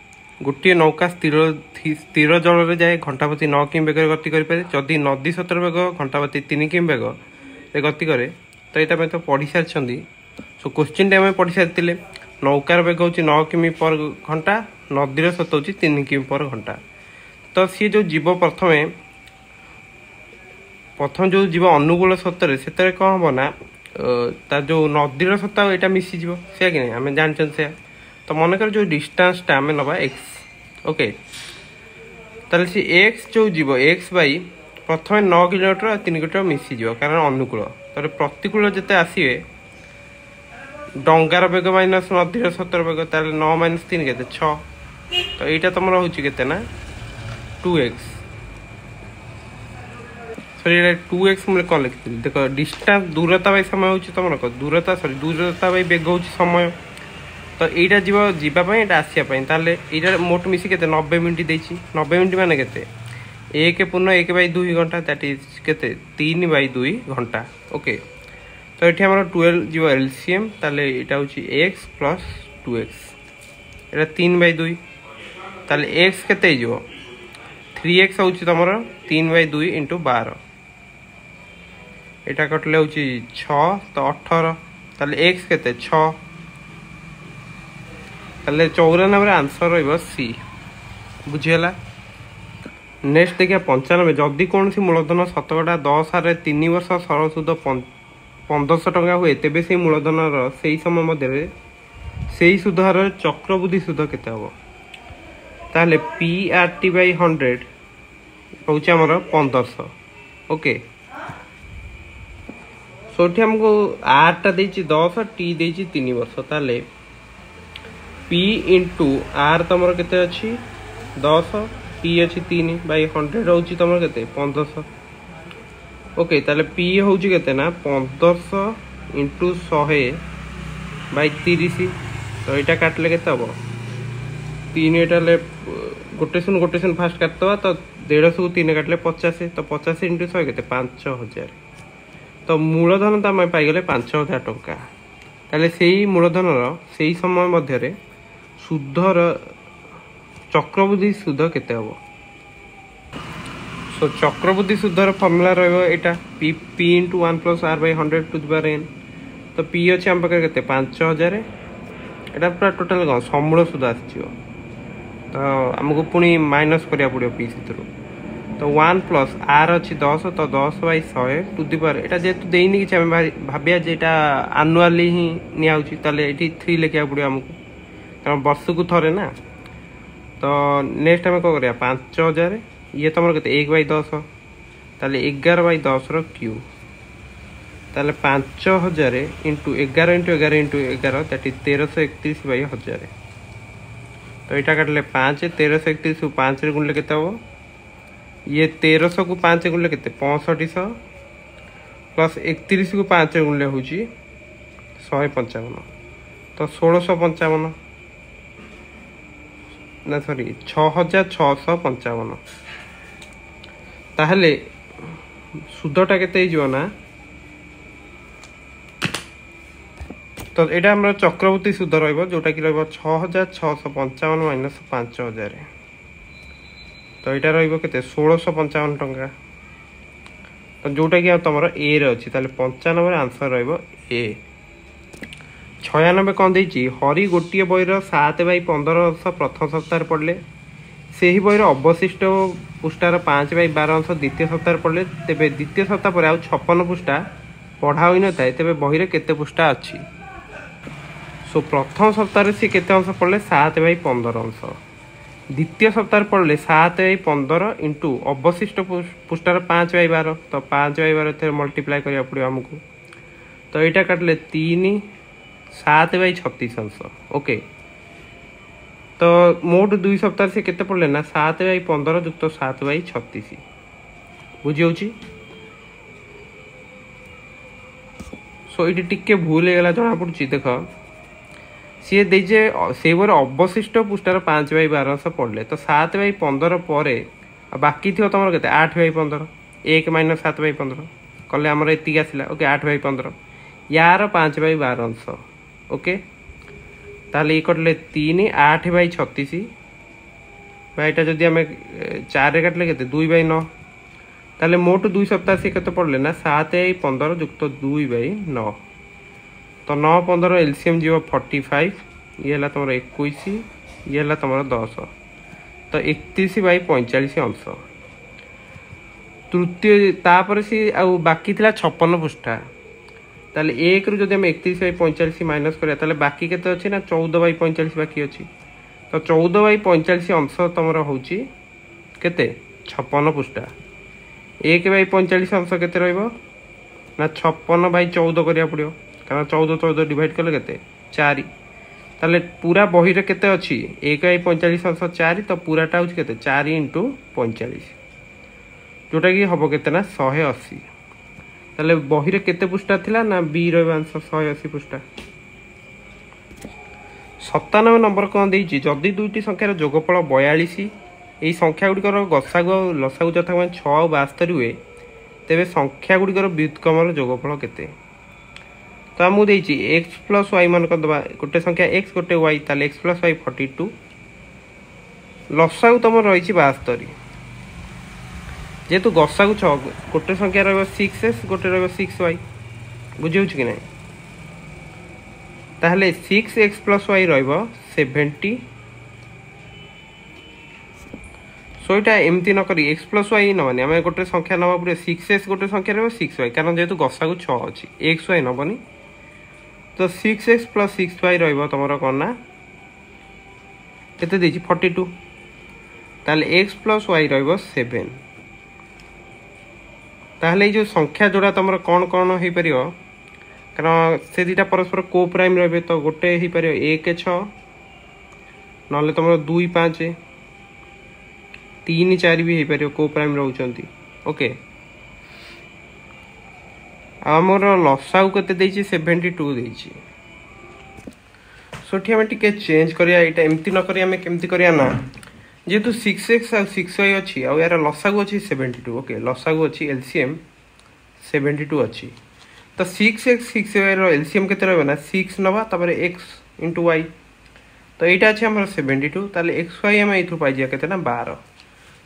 गोटे नौका स्थिर जल में जाए घंटाप्रति 9 किमी बेगर गति करें। जदि नदी स्रोतर बेग घंटाप्रति 3 किमी बेग गति करे, तो यहाँ तो पढ़ी सारी। सो क्वेश्चन टाइम पढ़ी सारी। नौकार बेग हूँ 9 किमी पर घंटा, नदीर स्रोत हूँ 3 किमी पर घंटा। तो सी जो जीव प्रथम जो जीव अनुकूल स्रोतर से कौन हम ना तार जो नदीर स्रोत यहाँ मिसीज से कि नहीं आम जानते से। तो मनकर जो डिस्टेंसटा आम नवा एक्स। ओके, ताले सी एक्स जो जीव एक्स बाई प्रथम 9 किलोमीटर और 3 किलोमीटर मिसीज कारण अनुकूल। तो प्रतिकूल जिते आसवे डंगार बेग माइनस नदीर स्रोतर बेग, ताले 9 - 3 के 6। तो यहाँ तुम हूँ के 2x। सॉरी 2x मुझे कौन लिखी देख डिस्टेंस दूरता बाई समय हूँ तुम दूरता सॉरी दूरता बाई बेग हूँ समय। तो यहाँ जीवाई यहाँ आसापी ताले यहाँ मोट मिसी के 90 मिनिट देती। 90 मिनिट मान के 1/1/2 घंटा दैट इज के 3/2 घंटा। ओके, तो ये आम 12 जीव एलसीएम ताले यहाँ हूँ x + 2x, यहाँ 3/2 ताले x के 3x हूँ तुम 3/2 × 12, यहाँ कटले हूँ 6 तो 18 ताले x के 6 ताले 94 आंसर रहिबो सी। बुझीगला। नेक्स्ट देखिए 95 जदि कौन सी मूलधन शतकड़ा 10 रे 3 वर्ष सरल सुध 1500 टंका हुए, तेबे से मूलधन से समय मध्य से सुध हार चक्रवृद्धि सुध केते हबो? ताले PRT/100 हूँ आमर 1500। ओके, सो हमको आर टा 10 टी 3 वर्ष, ताले P × R तुम के 10 T अच्छी 3/100 हूँ तुम के 1500। ओके, ताले P हूँ के ना 1500 × 100/30। तो यहाँ काटले के हम 3 ये गोटे शून फास्ट काटदवा। तो 150 को 3 काटले 50। तो 50 × 100 के 5000। तो मूलधन तो आम पाईगले 5000 टंका। ताले से मूलधन से समय मध्य सुधर चक्रवृद्धि सुध केते हबो? सो चक्रवृद्धि सुधर फर्मुला रहा P × 1 + R/100⁴ तो P अच्छे आम पाखे के 5000। यहाँ पूरा टोटाल कौन समूल सुध आस, तो आमको पुणी माइनस करा पड़ो P से। तो 1 + R अच्छी 10 तो 10/100 यहाँ जेहतु देनी कि भाविया जेटा आनुआली ही नियाउची, ताले ये 3 लिखा पड़ो आमको कारण वर्ष को थरे ना। तो नेक्स्ट आम कौन करा 5000 ये तुम के 1/10 ताले 11/10 क्यूब, ताले 5000 × 11 × 11 × 11 दैट इज 1331/1000। तो यहाँ काटले 5 1331 को 5 गुणले के हम ये 1300 को 5 गुणले के 6500 प्लस 31 को 5 गुणले हूँ 155। तो 1655 ना सॉरी 6655। ताहले सुधटा केते हो ना तो यहाँ आम चक्रवर्ती सुध रोटा कि रो 6655 माइनस 5000 तो यहाँ रे 1655 टंका तो जोटा कि तुम ए रे अच्छी 95 आंसर रो ए 96 कौन देती हरि गोटे बईर 7/15 अंश प्रथम सप्ताह पढ़ले से ही बईर अवशिष्ट पृष्ठार 5/12 अंश द्वितीय सप्ताह पढ़ले तेरे द्वितीय सप्ताह पर आउ 56 पृष्ठा पढ़ा हो न था तेरे बही केते पृष्ठा अच्छी सो प्रथम सप्ताह सी केते अंश पढ़ले 7/15 अंश द्वितीय सप्ताह पढ़ले 7/15 इंटू अवशिष्ट पृष्ठार 5/12 तो 5/12 थे मल्टीप्लाई करा पड़ो आमको तो यहाँ काटले 3 7/36 अंश ओके तो मोट 2 सप्ताह से केते पड़ले ना 7/15 युक्त 7/36 बुझी सो ये टिके भूल हो गला जना पड़ी देख सी देजे से अवशिष्ट पृष्ठार 5/12 अंश पढ़ले तो 7/15 पर बाकी थी तुम के 8/15 1 माइनस 7/15 कले आमर एति आसला ओके 8/15 यार 5/12 अंश ओके ताले कटले 3 8/36 यहाँ जदि आम 4 काटले के 2/9 ताले मोट 2 सप्ताह से केते पड़ले ना 7/15 युक्त 2/9 तो 9 15 एलसीएम जीव 45 ये है तुम 21 ये है तुम 10 तो 31/45 अंश तृतीय तापर सी आउ बाकी थिला 56 पृष्ठा ताले 1 रु जदि हम 31/45 माइनस करिया ताले बाकी केते अछि ना 14/45 बाकी अछि तो 14/45 अंश तुमर होची केते 56 पृष्ठा 1/45 अंश केते रहइबो ना 56/14 करिया पड़ियो कारण 14 डिवाइड कले केते 4 ताले पूरा बही रे केते अछि 1/45 अंश 4 तो पूराटा होची केते 4 × 45 जोटा कि हबो केते ना 180 ताले बही रे केते पृष्ठा थिला ना बी रो आंसर 180 पृष्ठा 97 नंबर कौन देछि जदि दुईटी संख्यार जोगफल 42 एई संख्या गुड़िकर गसागु और लसागु यथाक्रमे 6 और 72 हुए तेबे संख्या गुड़िकर व्युत्क्रमर जोगफल केते तो आमको देछि x प्लस y मान दबा गोटे संख्या x गोटे y ताले x प्लस y 42 लसागु तुम रही 72 जेहेतु गसागु 6 गोटे संख्या रही 6x गोटे रही 6y बुझे कि ना ताहले 6x प्लस y रही 70 सो यहाँ एमती नक एक्स प्लस वाई नबानी आम गोटे संख्या नवा पड़े 6x गोटे संख्या रहा 6y कारण जेहेतु गसागु 6 अच्छी एक्स वाई नबनी तो 6x प्लस 6y रही कौन ना केते 42 ताले x प्लस y रही 7 ताहले जो संख्या जोड़ा तुम कौन कौन हो पार कारण से दुटा परस्पर को प्राइम रे तो गोटे हो पार 1 6 ना तुम 2 5 3 4 भी हो पार को प्राइम रोचंती ओके आमर लसागु केते देछि 72 देछि सोठी हमें टिके चेंज करिया एटा एमती न करिया हमें केमती करिया ना जेतु 6x और 6y अछि आ यार लसागु अछि 72 ओके लसागु अछि एलसीएम 72 अछि तो 6x 6y रो एलसीएम केते रहबे ना 6 नबा तबरे x * y तो एटा अछि हमर 72 ताले xy हम एथु पाइ जिया केते ना 12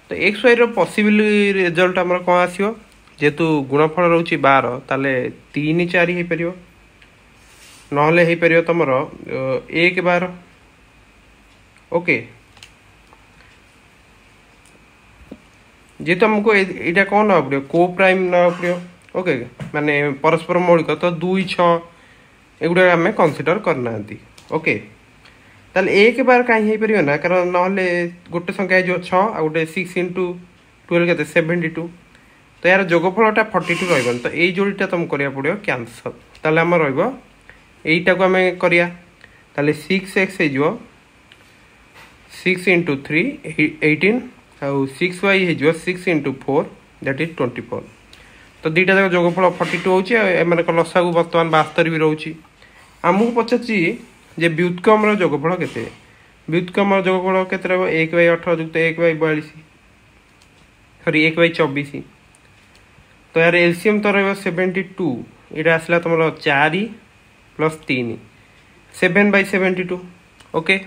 तो xy रो पॉसिबल रिजल्ट हमर कोन आसीयो जेतु गुणफल रहउची 12 ताले 3 4 हे परियो नहले हे परियो तमर 1 12 ओके जेतु हमको एटा कोन न पड़ियो को प्राइम न पड़ियो ओके माने परस्पर मौलिक तो 2 6 एगुडा हमें कंसीडर करना दी ओके ताले 1 बार काहे हे परियो ना कारण नहले गोटे संख्या जो 6 आ गोटे 6 * 12 केते 72 तो यार जोगफलटा 42 रही तो यही जोड़ीटा तुम करिया पड़ो कैंसल ताले आम रहीटा को आम करिया ताले 6x हो 6 × 3 18 आउ 6y हो 6 × 4 दैट इज 24 तो दुईटा जाक जोगफल 42 होने लसागु बर्तमान 72 भी रोचे आमको पचार जे व्युत्क्रम जोगफल केते व्युत्क्रम जोगफल केते 1/18 + 1/42 सॉरी 1/24 तो यार एलसीएम तो रहा 72 यहाँ आसला तुम 4 + 3 7/72 ओके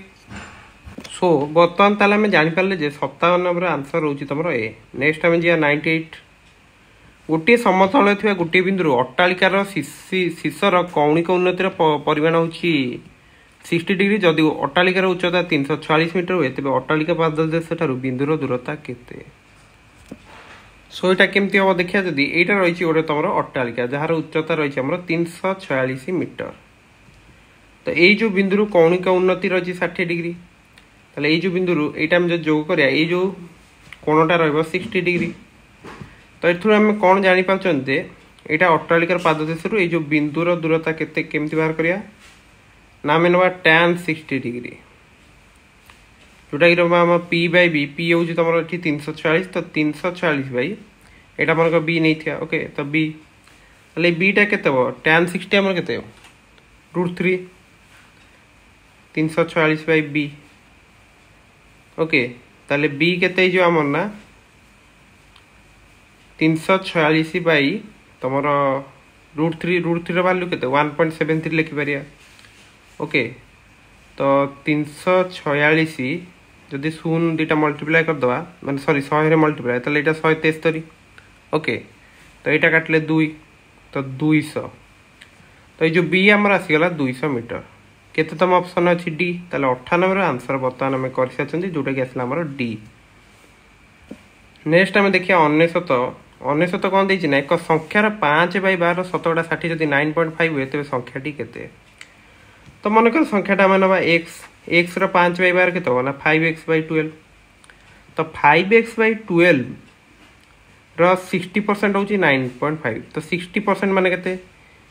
सो बर्तमान ताले आम जापारे जे 57 आंसर रोचे तुम ए नेक्स्ट आम जा 98 गोटे समतल थी गोटे बिंदु अट्टालिकार शीर्षर कौणिक उन्नतिर परिमाण हूँ 60 डिग्री जदि अट्टालिकार उच्चता 346 मीटर हुए तेज अट्टालिका पाददेश बिंदुर दूरता केते सो यहाँ केमती हम देखा जदि यहाँ रही गोटे तुम अट्टालिका जार उच्चता रही 346 मीटर तो यही जो बिंदु कौणिक उन्नति रही 60 डिग्री ताले ये जो बिंदु यहाँ जो जोग करा ये जो कोणटा रही 60 डिग्री तो ये आम कौन जापारे यहाँ अट्टालिकार पाददेश ये जो बिंदुर दूरता केमती बाहर करिया ना आम ना tan 60 डिग्री जोटा कि आम p/b p हूँ तुम ये 346 तो 346 भाई यहाँ मन बी नहीं था ओके तो बी बीटा के tan 60 आम के √3 346/b ओके ताले बी के आमर ना 346 बाई तुम √3 वैल्यू के 1.73 लिखिपर ओके तो 346 जदि 0 2टा मल्टीप्लाई करदे माने सॉरी 100 मल्टीप्लाई तो यहाँ 173 ओके तो यहाँ काटिले 2 तो 200 तो ये जो बी आमर आसीगला 200 मीटर केते तुम ऑप्शन अच्छी डी ताले 98 आंसर बर्तमान आम कर सारी जोटा कि आसला आमर डी नेक्स्ट आम देखिए 99 कौन देना ना एक संख्यार 5/12 शतकड़ा 60 जब 9.5 हुए तेज संख्याटी के तो मन कर संख्याटा आम ना एक्स 5/12 के ना 5x/12 तो 5x/12 60% हूँ 9.5 तो 60% मान के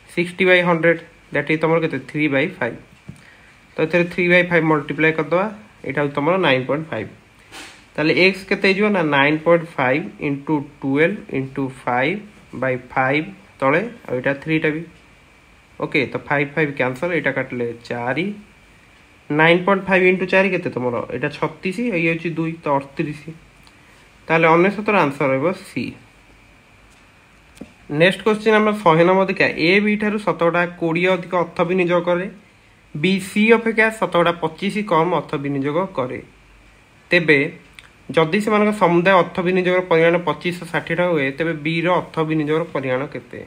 60/100 दैट इज तुम के 3/5 तो ये 3/5 मल्टीप्लाई करदे यहाँ हूँ तुम 9.5 ताले एक्स के ना 9.5 × 12 × 5/5 तले आईटा 3टा भी ओके तो 5 कैंसल यहाँ काटिले 4 9.5 × 4 के तुम यहाँ 36 ये हूँ 2 तो 38 ताले 99 आंसर रहा सी नेक्स्ट क्वेश्चन आम 100 नंबर देखा ए बी ठार शतकड़ा 20 अधिक अर्थ विनियोग करे बी सी अपेक्षा शतकड़ा 25 कम अर्थ विनियोग करे तेबे जदि से समुदाय अर्थ विनियोग परिमाण 2560 टा हुए तेबे बी अर्थ विनियोग परिमाण केते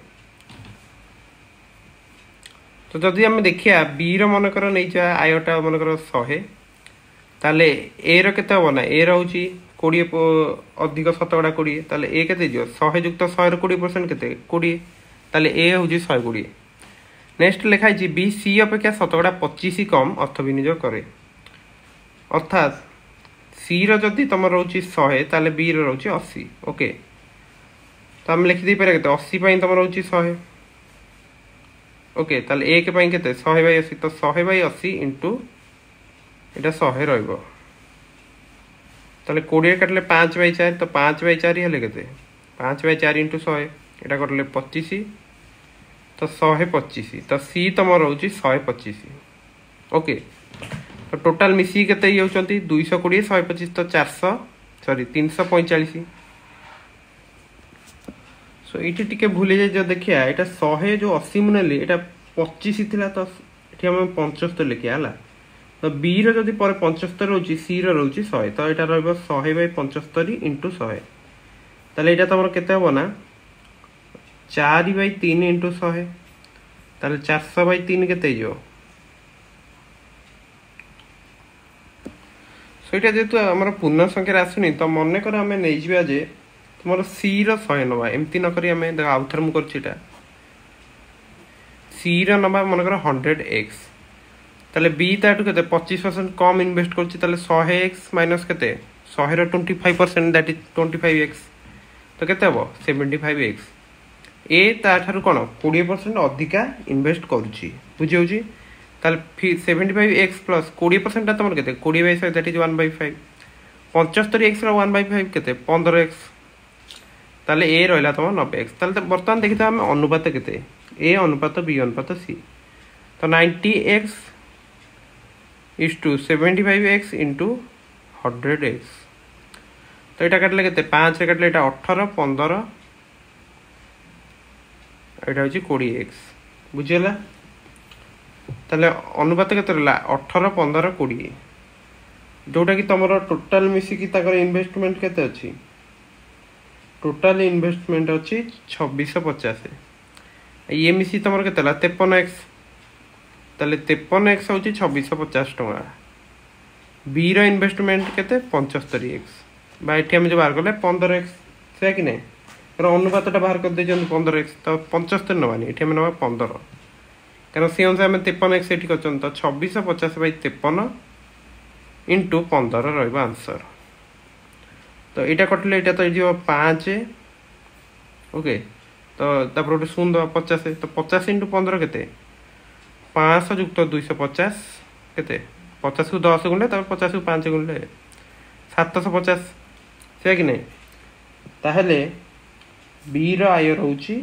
तो जदि आम देखिया बी मनकर नहीं जा आयटा मनकर 100 ताले ए केते हम ना ए हूँ 20 अधिक शतकड़ा 20 ताले ए केते 100 युक्त 100 20% केते 20 ताले ए हूँ 120 नेक्स्ट लिखाई बी सी अपेक्षा शतकड़ा 25 कम अर्थ विनियोग करे अर्थात सी रदि तुम रोचे 100 ताले बी रोचे 80 ओके तो आम लिखिदे पारे के 80 तुम रोचे 100 ओके ताले एक के 100/80 तो 100/80 इंटू यहाँ 100 रही ताले 20 काटिले 5/4 तो 5/4 हेले के 5/4 इंटू 100 यहाँ कटिले 25 तो 125 तो सी तुम रोचे 125 ओके तो टोटाल मिसी के 220 125 तो 400 सॉरी 345 सो ये टी भूली जाए जो देखिया यहाँ 100 जो 80 मुनेली यहाँ 25 थी तो ये आम 75 लिखिया है तो बी रदि 75 रोचे सी रोचे 100 तो यहाँ रही 100/75 × 100 ताले यहाँ तुम के हम ना 4/3 × 100 ताले 400/3 के सो यहाँ जेहतु आम पूर्ण संख्यार आसुनी तो मन कर आम नहीं जावा जे तुम सी 100 नवा एमती नक आउ थे मुझे सी नवा मनकर 100x ताले बी ताठू के 25% कम इनवेस्ट कर 100x माइनस के 100 25% दैट इज 25x तो के 75x ए ताठू कौन 20% अधिका इनवेस्ट करुच्ची बुझे ताले 75x प्लस 20% तुम के 20/100 दैट इज 1/5 75x 1/5 के 15x ताले ए रहा तुम 90x ताले बर्तमान देखिए आम अनुपात के ए अनुपात बी अनुपात सी तो 90x is to 75x into 100x तो यहाँ काटिले के 5 काटिले 18 15 यहाँ हूँ 20x बुझीगला ताले अनुपात के 18 15 20 जोटा कि तुम टोटाल मिसिकी इन्वेस्टमेंट केते अच्छी टोटाल इन्वेस्टमेंट अच्छी 2650 ये मिसी तुम के 53x ताले 53x हूँ 2650 टका बी इन्वेस्टमेंट केते 75x बाइट आम जो बाहर कले 15x से कि नहीं अनुपात बाहर कर दे 15x तो 75 नवानी ये ना 15 कारण से अनुसार आम 53x ये कर तो 2650 / 53 इंटू 15 रनसर तो यहाँ कटिले यहाँ तो ये 5 ओके तो गोटे 0 50 तो 50 इंटू 15 के 500 युक्त 250 के 50 को 10 गुणे 50 को 5 गुणे 750 से कि नहीं ताहले बी आय रोची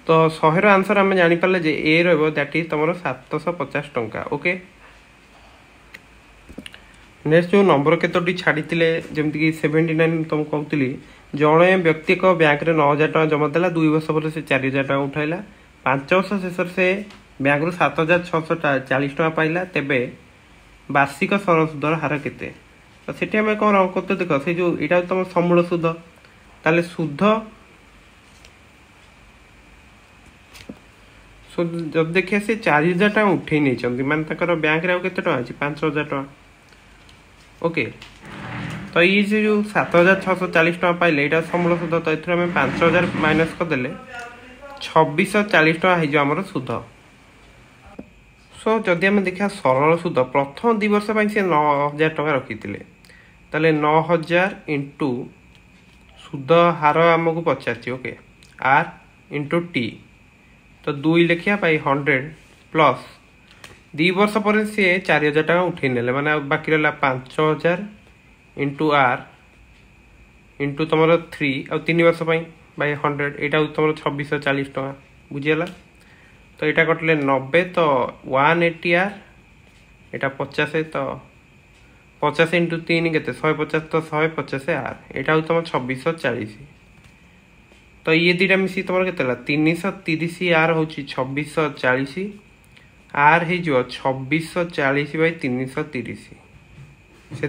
तो 100 आंसर आम जापारे जे ए दैट इज तुम 750 टंका ओके नेक्स्ट जो नंबर केतोटी छाड़ी जमीक 79 तुम कहती जड़े व्यक्ति को बैंक रे 9000 टका जमा देला 2 वर्ष पर से 4000 टका उठाइला 5 वर्ष शेष से बैंक रु 7640 टका पाइला तेबे वार्षिक सरल सुधर हार केते तो सेठी आम कौन करते देख से जो यहाँ तुम समूल सुध ताले सुध जब देखिए से 4000 टका उठे नहीं माने बैंक रे केते टका अछि 5000 टका ओके तो ये जो 7640 टका पाइले यहाँ समूल सुध तो ये 5000 माइनस करदे 2640 टका होमर सुध सो जदि आम देखा सरल सुध प्रथम 2 वर्ष से 9000 टका रखी ताले 9000 इंटू सुध हार आमको पचार ओके आर इंटू टी तो 2 लिखिया 100 प्लस 2 वर्ष पर सी 4000 टका उठे ने माने बाकी रहा 5000 इंटू आर इंटू तुम 3 और 3 वर्ष बाय 100 यहाँ तुम 2640 टका बुझीगला तो यहाँ कटिले 90 तो 180 आर यहाँ 50 तो 50 इंटू 3 के 150 तो 150 आर यहाँ हूँ तुम 2640 तो ये दुटा मिसी तुम के 330 आर हूँ 2640 आर हो 2640 / 330 से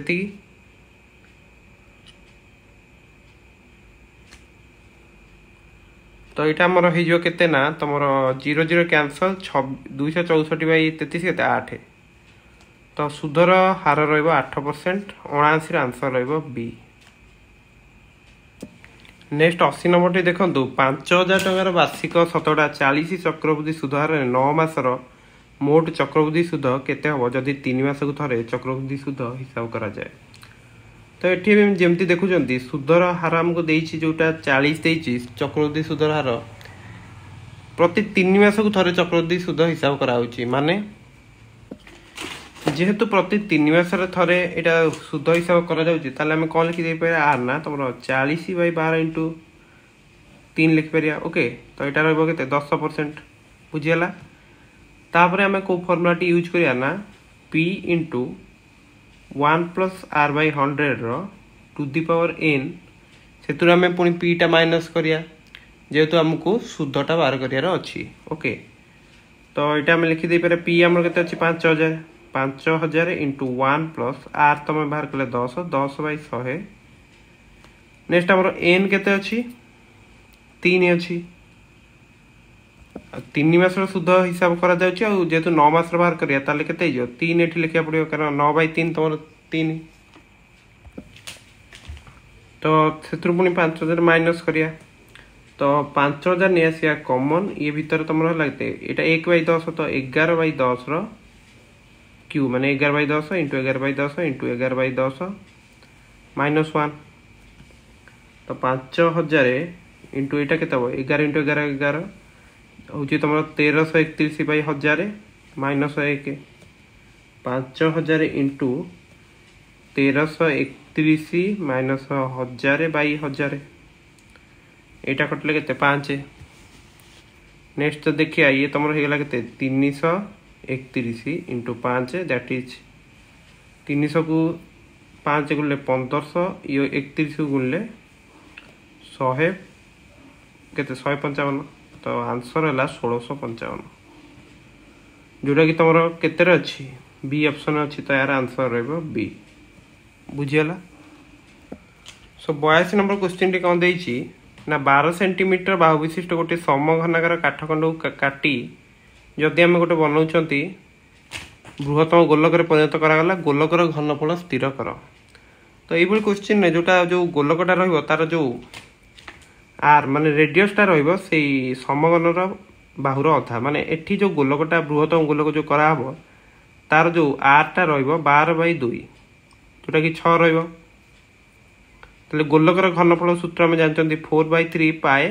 तो यहाँ आमर हो के ना तुम 0 0 कैंसल 264 / 33 के 8 तो सुधर हार र8% 79 आंसर रही नेक्स्ट 80 नंबर टी देखो 5000 टकर वार्षिक शतकड़ा 40 चक्रवृद्धि सुध हार 9 मासर मोट चक्रवृद्धि सुध केते हम जदि 3 मास को थे चक्रवृद्धि सुध हिसाब करा जाए तो ये जमती देखुं सुधर हार आमको जोटा 40 चक्रवृद्धि सुधर हार प्रति 3 मास को थे चक्रवृद्धि सुध हिसाब करा माने जेहेतु प्रति 3 मास थे यहाँ सुध हिसाब करें कौन लिखिदे आर ना तुम 40 / 12 इंटू 3 लिखिपर ओके तो यहाँ रही 10% बुझीगला तापर आम को फर्मुला यूज करिया ना P into 1 + r/100 to the power n से आम पुणी पीटा माइनस करिया जेहेतु आमको सुधटा बाहर करार अच्छी ओके तो यहाँ आम लिखिदे पी आमर के 5000 5000 इंटू 1 + r तुम बाहर कले 10 10/100 नेक्स्ट आमर n केते अच्छी 3 अच्छी 3 मास सुध हिसाब करा जेहेतु 9 मास बाहर करिया ताले केते 3 एठी लिखिया पड़ियो कारण 9/3 तुम 3 तो सेतु पुणी 5000 माइनस करिया तो 5000 नहीं आसिया कॉमन ये भीतर तुम लगते यहाँ 1/10 तो 11/10 क्यू माने 11/10 इंटू 11/10 इंटू 11/10 -1 तो 5000 इंटू यहाँ के 11 इंटू 11 11 हूँ तुम 1331/1000 -1 5000 इंटू 1331 -1000/1000 यहाँ कटिले के 5 नेक्स्ट तो देखिए ये तुम होगा के 331 इंटू 5 दैट इज 300 को 5 गुणिले 1500 यो 31 गुणिले 100 केते 155 तो आंसर है 1655 जोटा कि तुम केते अच्छी बी ऑप्शन अच्छी तो यार आंसर रहिबो बी बुझियला। सो 82 नंबर क्वेश्चन टी कौन देइछि ना 12 सेंटीमीटर बाहु विशिष्ट गोटे समघनाकार काठखंड को काटी जदि आम गोटे बनाऊँच बृहत्तम गोलक परिणत करागला गोलकर घनफल स्थिर कर। तो ये क्वेश्चन ने जोटा जो गोलकटा तार जो आर माने रेडियसटा से समघनर बाहुर अधा माने एठी जो गोलकटा बृहत्तम गोलक जो कराहब तार जो आरटा 12/2 जोटा कि 6 रही गोलकर घनफल सूत्र आम जानते 4/3 पाए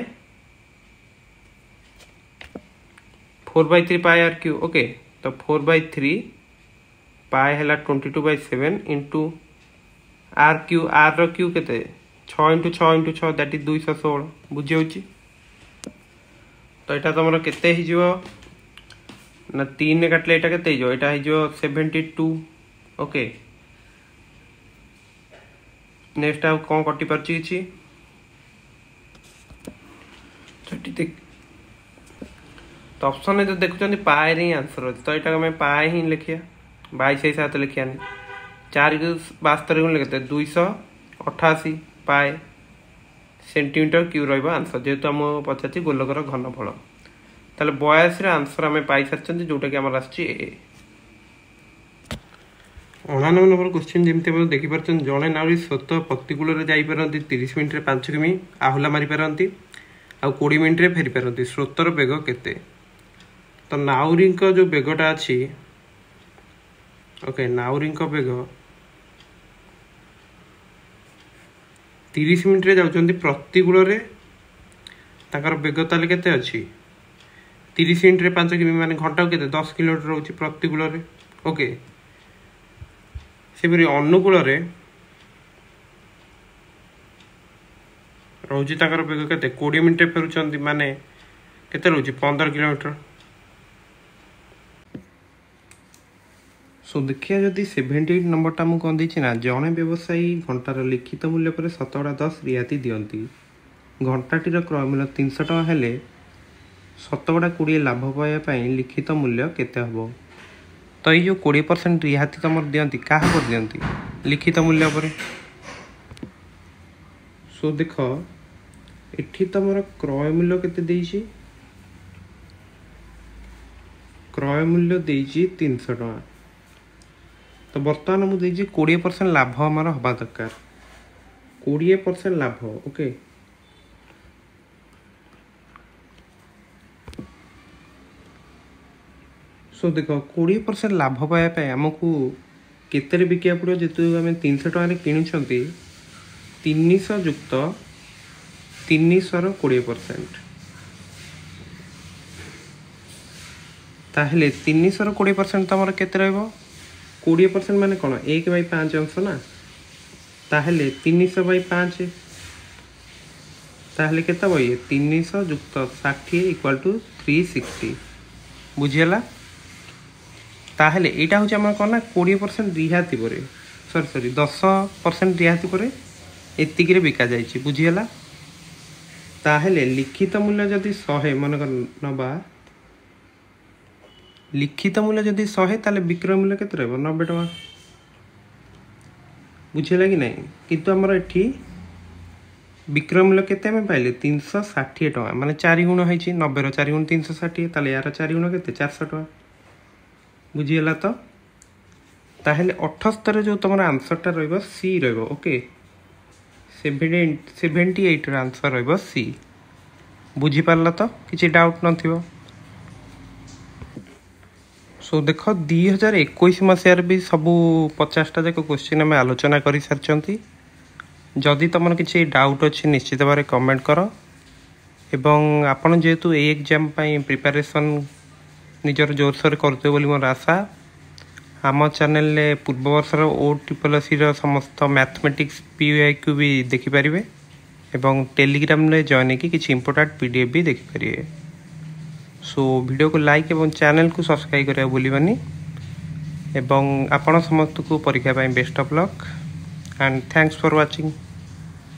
4/3 पाए आर क्यू ओके। तो 4/3 पाए है 22/7 इंटू आर क्यू आर रो क्यू केते 6 × 6 × 6 दैट इज 216 बुझी होची। तो यहाँ तुम केते ना 3 काटले यहाँ केते यहाँ 72 ओके। नेक्स्ट आउ कौन कटि पार्ची किछि तो ऑप्शन में जो देखुं पाए रे आंसर अच्छे तो यहाँ आम पाए ही लिखिया 22 7 लिखिया 4 × 72 गुणिले 288 पाए सेंटीमीटर क्यू रही आंसर जेहेतु आम पचार गोलकर घनफल ताले 82 आंसर आम पाई सारी जोटा कि आम आसची 99 नंबर क्वेश्चन जमी देखिपार जड़े नारी स्रोत प्रतिकूल जापारती 30 मिनिट्रे 5 किमी आहुला मारी पारती आ 20 मिनिट्रे फेरी पारती स्रोतर बेग केते। तो नाउरी जो बेगटा अच्छी ओके नाउरी बेग 30 मिनिट्रे जाउछन्ती प्रतिकूल ताकर बेग ताले केते अच्छी 30 मिनिट्रे 5 किमी माने घंटा केते 10 किलोमीटर रोची प्रतिकूल ओके। सेपरी अनुकूल रोची ताकर बेग केते 20 मिनिट्रे फेरुचन्ती माने केते रोची 15 किलोमीटर। सो देखिए जदि 78 नंबरटा मुझे कौन देना जड़े व्यवसायी घंटार लिखित मूल्य पर 10% रियायती दियंती घंटाटीर क्रय मूल्य 300 टଙ୍କା हेले 20% लाभ पाइबापी लिखित मूल्य केते हम। तो ये जो 20% रियायती तुम दियंती क्या दियंती लिखित मूल्य पर। सो देख एठी तुम क्रय मूल्य केते देइछि क्रय मूल्य देइछि 300 टଙ୍କା तो बर्तमान मुझे 20% लाभ आमर हवा दरकार 20% लाभ ओके। सो देख 20% लाभ पाइबापी आमको केते बिका पड़ो जेतु आम 300 टଙ୍କା किणुंट 300 युक्त 300 20% ताहले 300 20% तुम केते रहइबो 20% माने कौन 1/5 अंश ना ताहले 300/5 ताहले केता ये 300 युक्त 60 = 360 बुझीला। ताहले एटा होची हमर कोन ना 20% रियायती परे सॉरी 10% रियायती परे एतिकी रे बिका जाईची बुझीला। ताहले लिखित मूल्य जदि 100 मन नबा लिखित मूल्य जदि 100 ताले विक्रय मूल्य केते रहबो 90 टଙ୍କା बुझीला कि नहीं किंतु हमर एठी विक्रय मूल्य केते हम पाइले 360 टଙ୍କା माने 4 गुण होईची 90 रो 4 गुण 360 ताले यार 4 गुण केते 400 टଙ୍କା बुझीला। तो ताहले 78 जो तुम आंसरटा रहइबो सी रहइबो ओके 78 रो आंसर रहइबो सी बुझी पारला। तो किछि डाउट नथिबो। सो देख 2021 मसीहार भी सबू 50टा जाक क्वेश्चन आम आलोचना कर सारी जदि तुम किसी डाउट अच्छी निश्चित भाव कमेंट कर एवं आपन जेहेतु ए एग्जाम प्रिपरेशन निजर जोरसोर करते बोली मोर आशा आम चैनल पूर्व वर्षर OSSC समस्त मैथमेटिक्स PYQ भी देखिपारे एवं टेलीग्राम रे जॉइन की किसी इंपोर्टेंट PDF भी देखिपारे। सो वीडियो को लाइक एवं चैनल को सब्सक्राइब करा भूलिबानी एवं आपण समस्त को परीक्षा best of luck and thanks for watching.